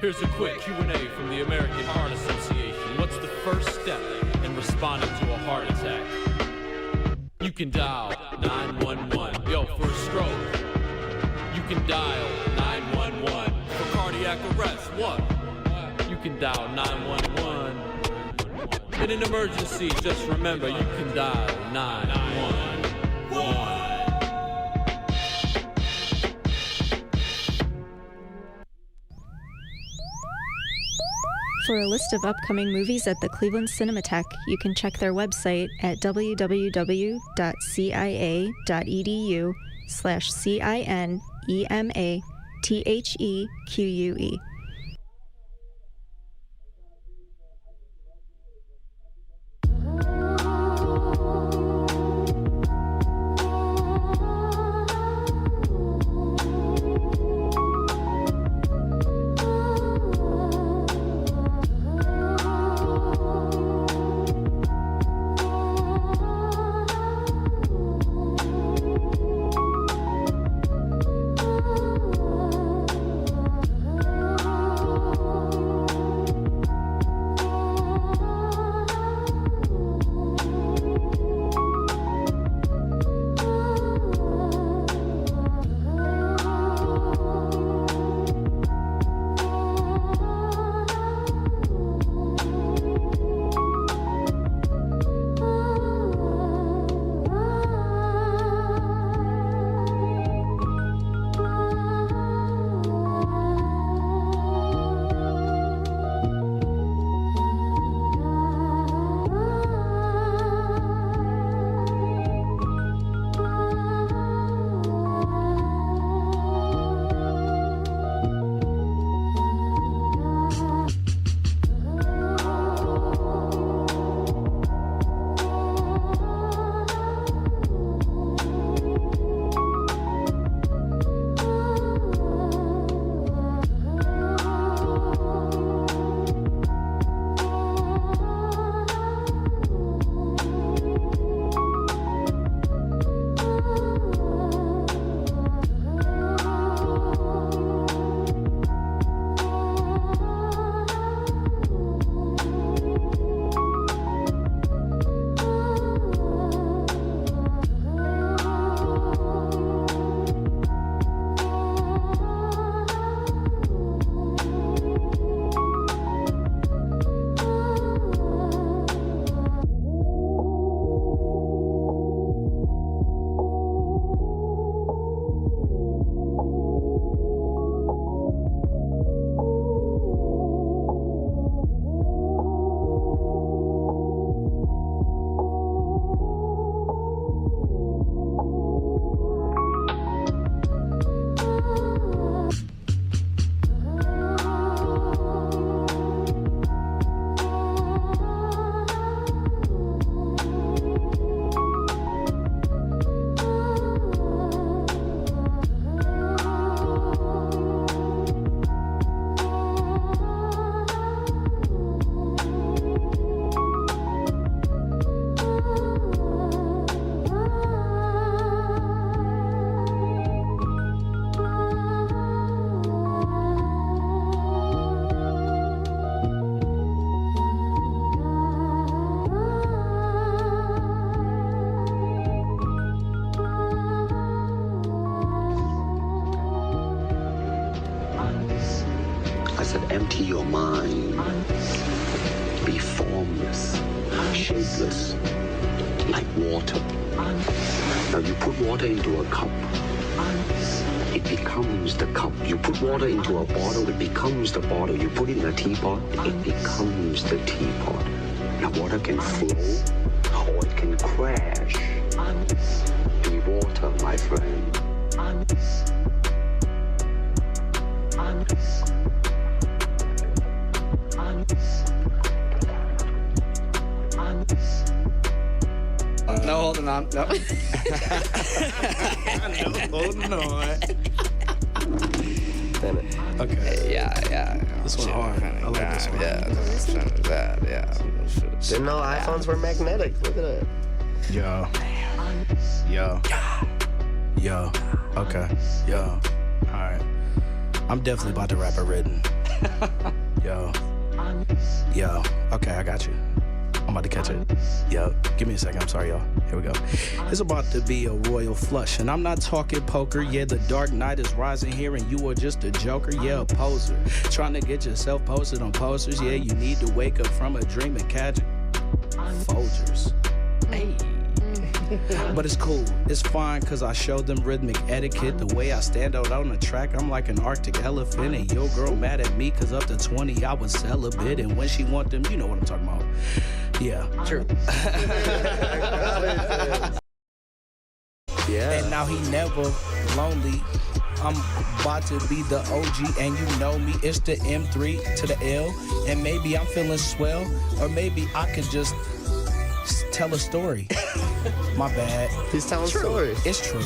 Here's a quick Q&A from the American Heart Association. What's the first step in responding to a heart attack? You can dial 911. Yo, for a stroke, you can dial 911. For cardiac arrest, what? You can dial 911. In an emergency, just remember, you can dial 911. For a list of upcoming movies at the Cleveland Cinematheque, you can check their website at www.cia.edu/CINEMATHEQUE. your mind. Be formless, shapeless, like water. Now you put water into a cup, it becomes the cup. You put water into a bottle, it becomes the bottle. You put it in a teapot, it becomes the teapot. Now water can flow or it can crash. Be water, my friend. No, holding on. No. Holding on. Damn it. Okay. Yeah. This one hard. I like this one. Yeah. Didn't know iPhones were magnetic. Look at that. Yo. Okay. Yo. All right. I'm definitely about to rap a written. Yo. Okay, I got you. I'm about to catch it. Yo, give me a second. I'm sorry, y'all. Here we go. It's about to be a royal flush, and I'm not talking poker. Yeah, the dark night is rising here, and you are just a joker. Yeah, a poser. Trying to get yourself posted on posters. Yeah, you need to wake up from a dream and catch it. Folgers. Hey. But it's cool, it's fine, cause I showed them rhythmic etiquette. The way I stand out on the track, I'm like an Arctic elephant. And your girl mad at me, cause up to 20 I was celibate. And when she want them, you know what I'm talking about. Yeah. True. Yeah. And now he never lonely. I'm about to be the OG, and you know me. It's the M3 to the L. And maybe I'm feeling swell, or maybe I could just tell a story. My bad. He's telling stories. It's true.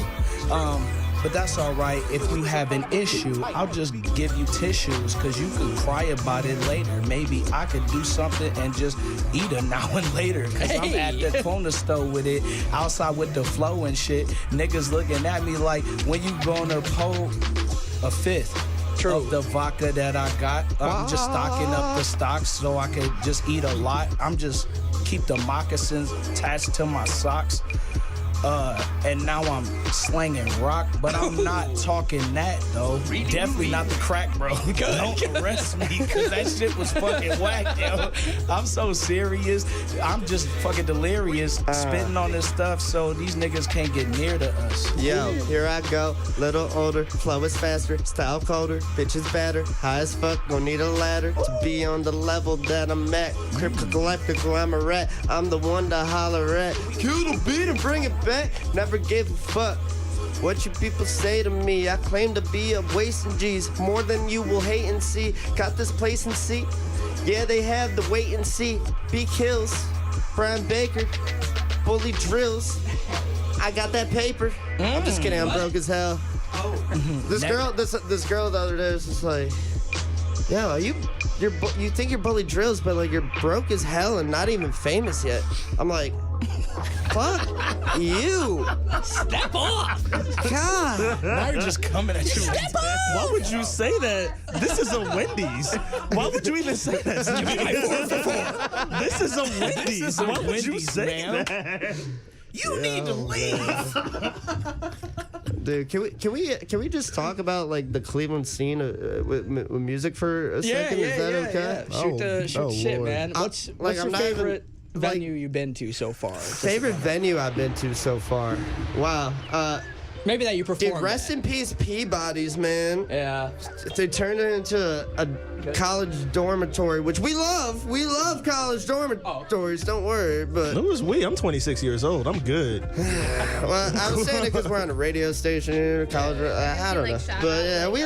But that's all right. If you have an issue, I'll just give you tissues, cause you can cry about it later. Maybe I could do something and just eat it now and later. Cause I'm at the corner store with it, outside with the flow and shit. Niggas looking at me like, when you gonna pull a fifth of the vodka that I got? I'm just stocking up the stocks so I could just eat a lot. I'm just keep the moccasins attached to my socks. And now I'm slanging rock, but I'm not talking that though. Definitely not the crack, bro. Don't arrest me, cause that shit was fucking whack, yo. I'm so serious. I'm just fucking delirious spitting on this stuff, so these niggas can't get near to us. Yo, here I go. Little older, flow is faster, style colder, bitches better, high as fuck, gon' need a ladder to be on the level that I'm at. Cryptogalactical, I'm a rat. I'm the one to holler at. Kill the beat and bring it back. Never gave a fuck what you people say to me. I claim to be a wasting G's, more than you will hate and see. Got this place and see. Yeah, they have the wait and see. Beak Hills, Brian Baker, Bully Drills. I got that paper. I'm just kidding. I'm broke as hell. This girl the other day was just like, yo, you think you're Bully Drills, but like you're broke as hell and not even famous yet. I'm like, fuck you. Step off. God. Now you're just coming at you. Step off. Why would you say that? This is a Wendy's. Why would you even say that? Give me my 4 for 4. This is a Wendy's. Why would you say that? You need to leave. Dude, can we just talk about like the Cleveland scene with music for a second? Is that okay? Yeah. Shoot the shit, Lord. man. What's like, your I'm not favorite even, venue you've been to so far? Favorite venue I've been to so far? Wow. Maybe that you performed. Dude, rest in peace, Peabody's, man. Yeah. They turned it into a college dormitory, which we love. We love college dormitories. Don't worry, but It was we. I'm 26 years old. I'm good. well, I was saying it because we're on a radio station here, college. I don't know, but yeah, we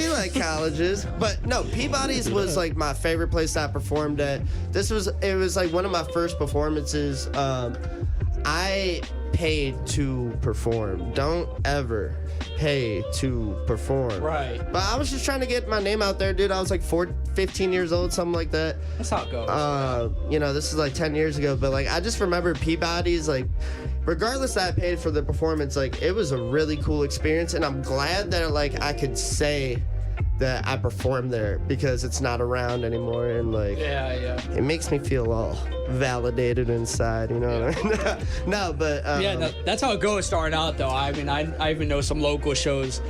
like colleges. But no, Peabody's was like my favorite place I performed at. It was like one of my first performances. I paid to perform. Don't ever pay to perform. Right. But I was just trying to get my name out there, dude. I was like 15 years old, something like that. That's how it goes. This is like 10 years ago, but like I just remember Peabody's, like, regardless that I paid for the performance, like it was a really cool experience, and I'm glad that like I could say that I performed there because it's not around anymore, and like it makes me feel all validated inside, you know what I mean? No, but that's how it goes starting out though. I mean, I even know some local shows.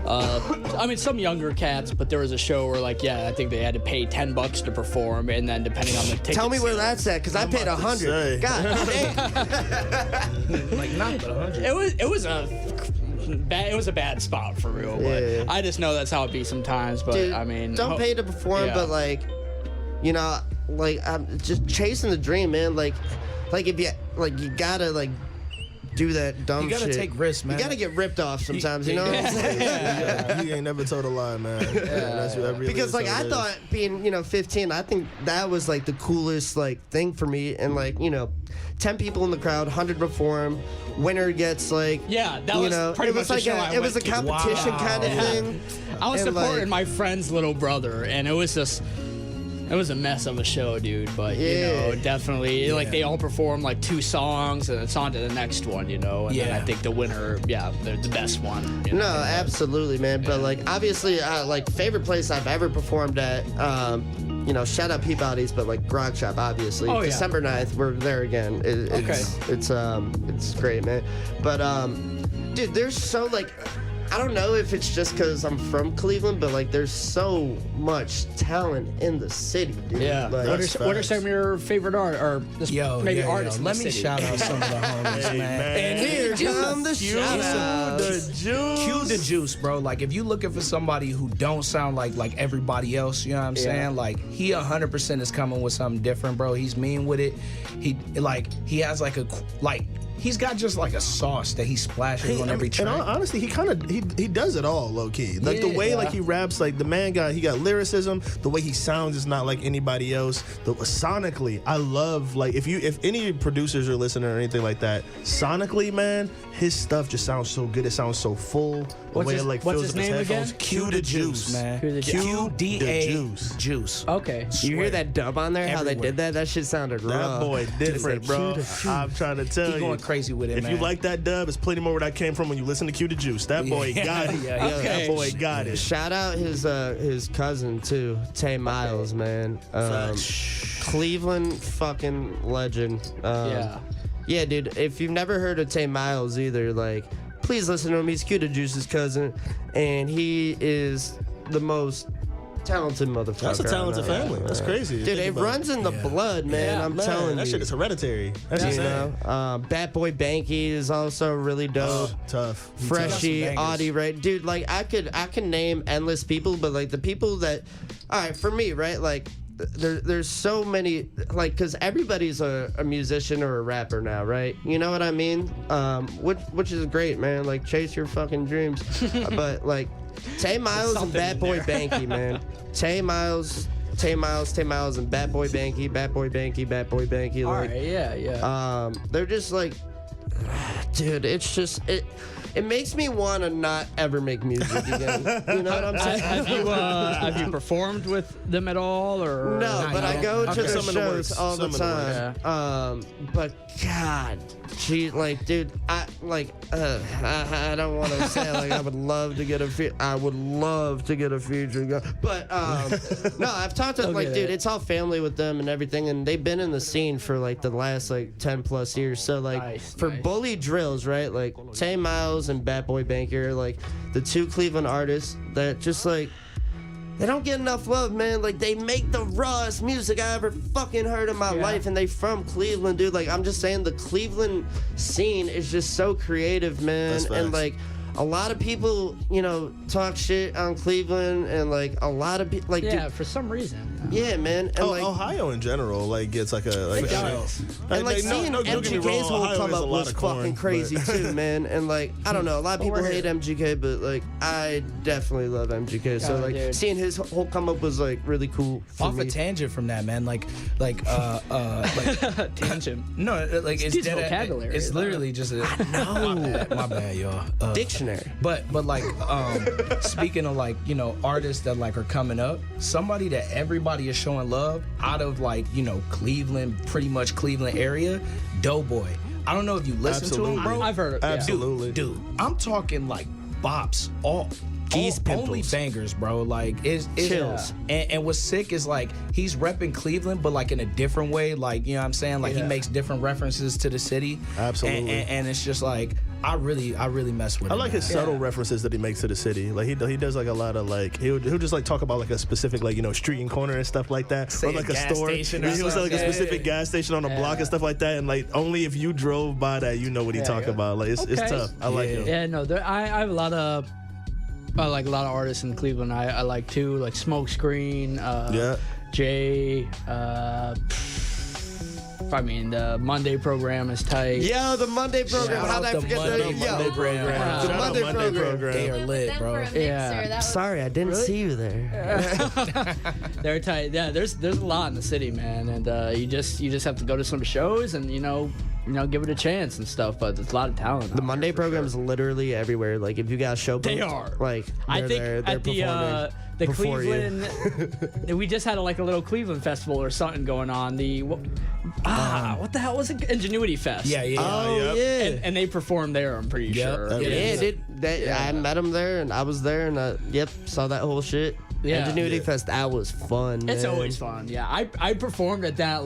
I mean, some younger cats, but there was a show where, like, I think they had to pay $10 to perform, and then depending on the ticket. Tell me where that's at, because I paid $100. God damn. Like, not but 100. It was a bad spot for real. But I just know that's how it be sometimes. But dude, I mean, don't pay to perform, but like, you know, like I'm just chasing the dream, man. Like if you you gotta like do that dumb shit. You gotta take risks, man. You gotta get ripped off sometimes, you know what I'm saying? You ain't never told a lie, man. That's what really because like I thought being 15, I think that was like the coolest like thing for me, and like 10 people in the crowd, 100 perform, winner gets like that was pretty much the show I it was a went to. competition kind of thing. I was and supporting my friend's little brother, and it was just. It was a mess of a show, dude, but, definitely, like, they all perform, like, 2 songs, and it's on to the next one, and then I think the winner, they're the best one. No, absolutely, man, but, like, obviously, like, favorite place I've ever performed at, shout out Peabody's, but, like, Grog Shop, obviously. Oh, December 9th, we're there again. It's great, man, but, dude, there's so, like... I don't know if it's just because I'm from Cleveland, but like there's so much talent in the city, dude. Yeah. Like, what are some of your favorite artists? Let me shout out some of the homies, man. And here come the shout out. Cue the juice, bro. Like if you looking for somebody who don't sound like everybody else, you know what I'm saying? Like he 100% is coming with something different, bro. He's mean with it. He has he's got just like a sauce that he splashes on every track. And honestly, he does it all low key. Like the way like he raps, like the man he got lyricism. The way he sounds is not like anybody else. Sonically, I love like if any producers are listening or anything like that, sonically, man, his stuff just sounds so good. It sounds so full. What's his name again? Cue the juice, man. Q-D-A juice. Okay. You hear that dub on there? How they did that? That shit sounded rough. That boy different, bro. I'm trying to tell you. Going crazy with it, if man. you like that dub, it's plenty more where that came from when you listen to Cue the Juice. That boy got it. That boy got it. Shout out his cousin too, Tay Miles, man. Cleveland fucking legend. Yeah, dude. If you've never heard of Tay Miles either, like, please listen to him. He's Cue the Juice's cousin, and he is the most talented motherfucker. That's a talented family. That's crazy. Dude, it runs in the blood, man. I'm telling you. That shit is hereditary. That's insane. Bat Boy Banky is also really dope. Tough. Freshie, Audie, right? Dude, like I can name endless people, but like the people that, all right, for me, right? Like there's so many, like, because everybody's a musician or a rapper now, right? You know what I mean? Which is great, man. Like, chase your fucking dreams. But like Tay Miles and Bat Boy Banky, man. Tay Miles, and Bat Boy Banky. Like, all right, yeah. They're just like, dude, it's just it makes me want to not ever make music again. You know what I'm saying? Have you performed with them at all, or no? But I go to the shows all the time. Yeah. But God, like, dude, I don't want to say like I would love to get a feature, but no, I've talked to dude, it's all family with them and everything, and they've been in the scene for like the last like 10+ years. So like for Bully Drills, right? Like Tay Miles and Bat Boy Banker, like the 2 Cleveland artists that just like. They don't get enough love, man. Like, they make the rawest music I ever fucking heard in my life, and they from Cleveland, dude. Like, I'm just saying, the Cleveland scene is just so creative, man. And, like, a lot of people, talk shit on Cleveland, and, like, a lot of people, like, dude, for some reason. Yeah, man. And, like, Ohio in general, like, gets, like, a... Like, and, like, seeing MGK's whole come up was fucking crazy, too, man. And, like, I don't know. A lot of people hate MGK, but, like, I definitely love MGK. So, like, seeing his whole come up was, like, really cool for me. Off a tangent from that, man. Like tangent. No, like, it's dead. Vocabulary. It's literally just a... My bad, y'all. Dictionary. But like, speaking of, like, artists that, like, are coming up, somebody that everybody is showing love out of, like, Cleveland, pretty much Cleveland area, Doughboy. I don't know if you listen to him, bro. I've heard it. Absolutely. Dude, I'm talking like bops all Geese only pimples. bangers, bro. Like it's Chills. And what's sick is like he's repping Cleveland, but like in a different way. Like, you know what I'm saying? Like he makes different references to the city. Absolutely. And it's just like I really mess with I him. like his subtle references that he makes to the city. Like he does like a lot of like he'll just like talk about like a specific like, you know, street and corner and stuff like that, Say or like a gas store. station or He'll say like a something. specific gas station on a block and stuff like that, and like only if you drove by that you know what he talking about. Like it's tough. I like him. Yeah, no, I have a lot of artists in Cleveland I like too, like Smokescreen, Jay. I mean, the Monday program is tight. Yo, the Monday program. How'd I forget the Monday program. The Monday program. They are lit, bro. Yeah. Sorry, I didn't see you there. They're tight. Yeah, there's a lot in the city, man, and you just have to go to some shows and you know give it a chance and stuff. But there's a lot of talent. The Monday program is literally everywhere. Like if you got a show, They are. Like I think they're at the before you. Cleveland, we just had a little Cleveland festival or something going on. What the hell was it? Ingenuity Fest. Yeah. Oh yeah. And they performed there. I'm pretty sure. Yeah, I met him there, and I was there, and saw that whole shit. Yeah. Ingenuity Fest, that was fun. It's man. always fun. Yeah, I performed at that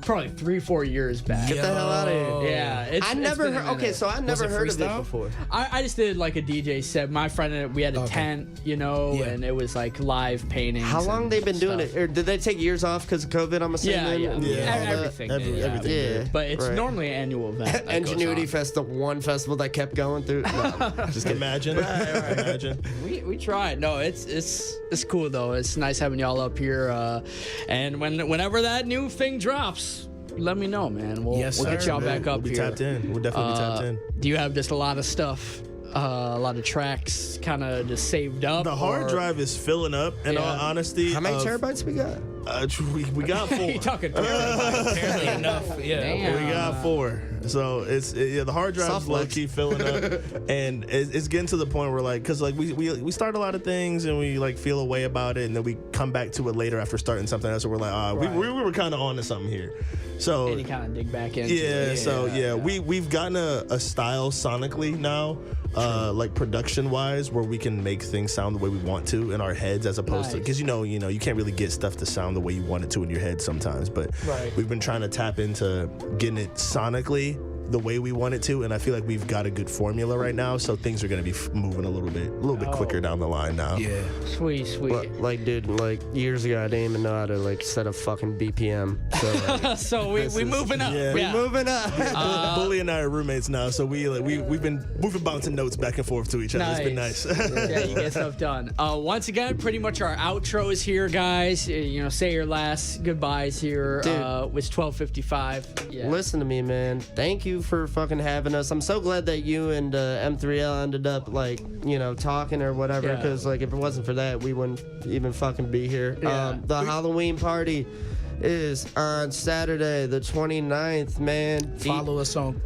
probably 3-4 years back. Get the hell out of here. Yeah, I never heard. Okay, so I never heard of it before. I just did like a DJ set. My friend and we had a tent, and it was like live paintings. How long they been doing it? Or did they take years off because of COVID? I'm assuming. Everything. Yeah. But it's normally an annual event. Ingenuity Fest, the one festival that kept going through. No, just imagine. Imagine. We tried. No, it's cool though. It's nice having y'all up here. And whenever that new thing drops, let me know, man. We'll get y'all back up we'll be here. Tapped in. We'll definitely be tapped in. Do you have just a lot of stuff, a lot of tracks kind of just saved up? The hard drive is filling up, in all honesty. How many terabytes we got? We got 4. You talking terabytes? Apparently enough. Yeah. Damn. We got 4. So the hard drive's low key filling up, and it's getting to the point where because we start a lot of things and we feel a way about it, and then we come back to it later after starting something else. So we're like, we were kind of on to something here. So and you kind of dig back into it. We've gotten a style sonically now, production wise, where we can make things sound the way we want to in our heads, as opposed to because you can't really get stuff to sound the way you want it to in your head sometimes. But we've been trying to tap into getting it sonically the way we want it to, and I feel like we've got a good formula right now, so things are going to be moving a little bit quicker down the line now. Yeah. Sweet. But, dude, years ago, I didn't even know how to set a fucking BPM. So, so we moving up. Yeah. We moving up. Bully and I are roommates now, so we've been bouncing notes back and forth to each other. It's been nice. Yeah, you get stuff done. Once again, pretty much our outro is here, guys. Say your last goodbyes here. It's 12:55. Yeah. Listen to me, man. Thank you for fucking having us. I'm so glad that you and M3L ended up talking or whatever, because if it wasn't for that, we wouldn't even fucking be here. The Halloween party is on Saturday the 29th, man. Follow us on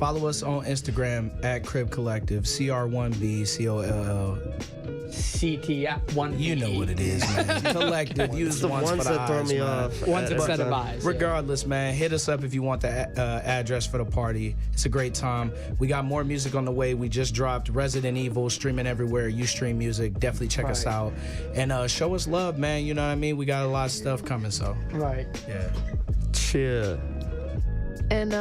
Instagram at Crib Collective, CR1BCOLL. CT1. You know what it is, man. Collective. Use the ones for the that throw me off. Ones instead of eyes. Regardless, man, hit us up if you want the address for the party. It's a great time. We got more music on the way. We just dropped Resident Evil, streaming everywhere. You stream music. Definitely check us out. And show us love, man. You know what I mean? We got a lot of stuff coming, so. Right. Yeah. Cheer. And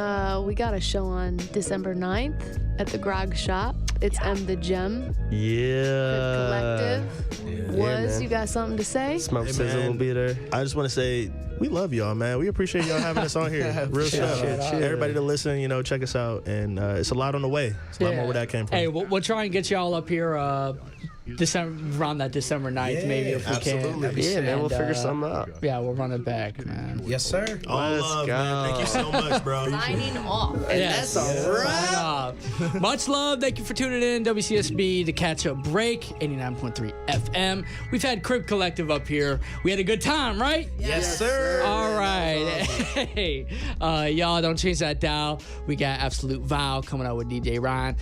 we got a show on December 9th at the Grog Shop. It's M the Gem. Yeah. Collective. You got something to say? Smoke Sizzle will be there. I just want to say we love y'all, man. We appreciate y'all having us on here. Real stuff. Everybody to listen, check us out. And it's a lot on the way. It's a lot more where that came from. Hey, we'll try and get y'all up here around that December 9th, maybe if we can. Yeah, man, we'll figure something out. Yeah, we'll run it back, man. Yes, sir. Let's go. Man. Thank you so much, bro. Signing off. Yes. That's a wrap. Much love. Thank you for tuning in. WCSB, the catch-up break, 89.3 FM. We've had Crib Collective up here. We had a good time, right? Yes, sir. All right. Hey, y'all don't change that dial. We got Absolute Vow coming out with DJ Ryan.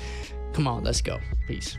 Come on, let's go. Peace.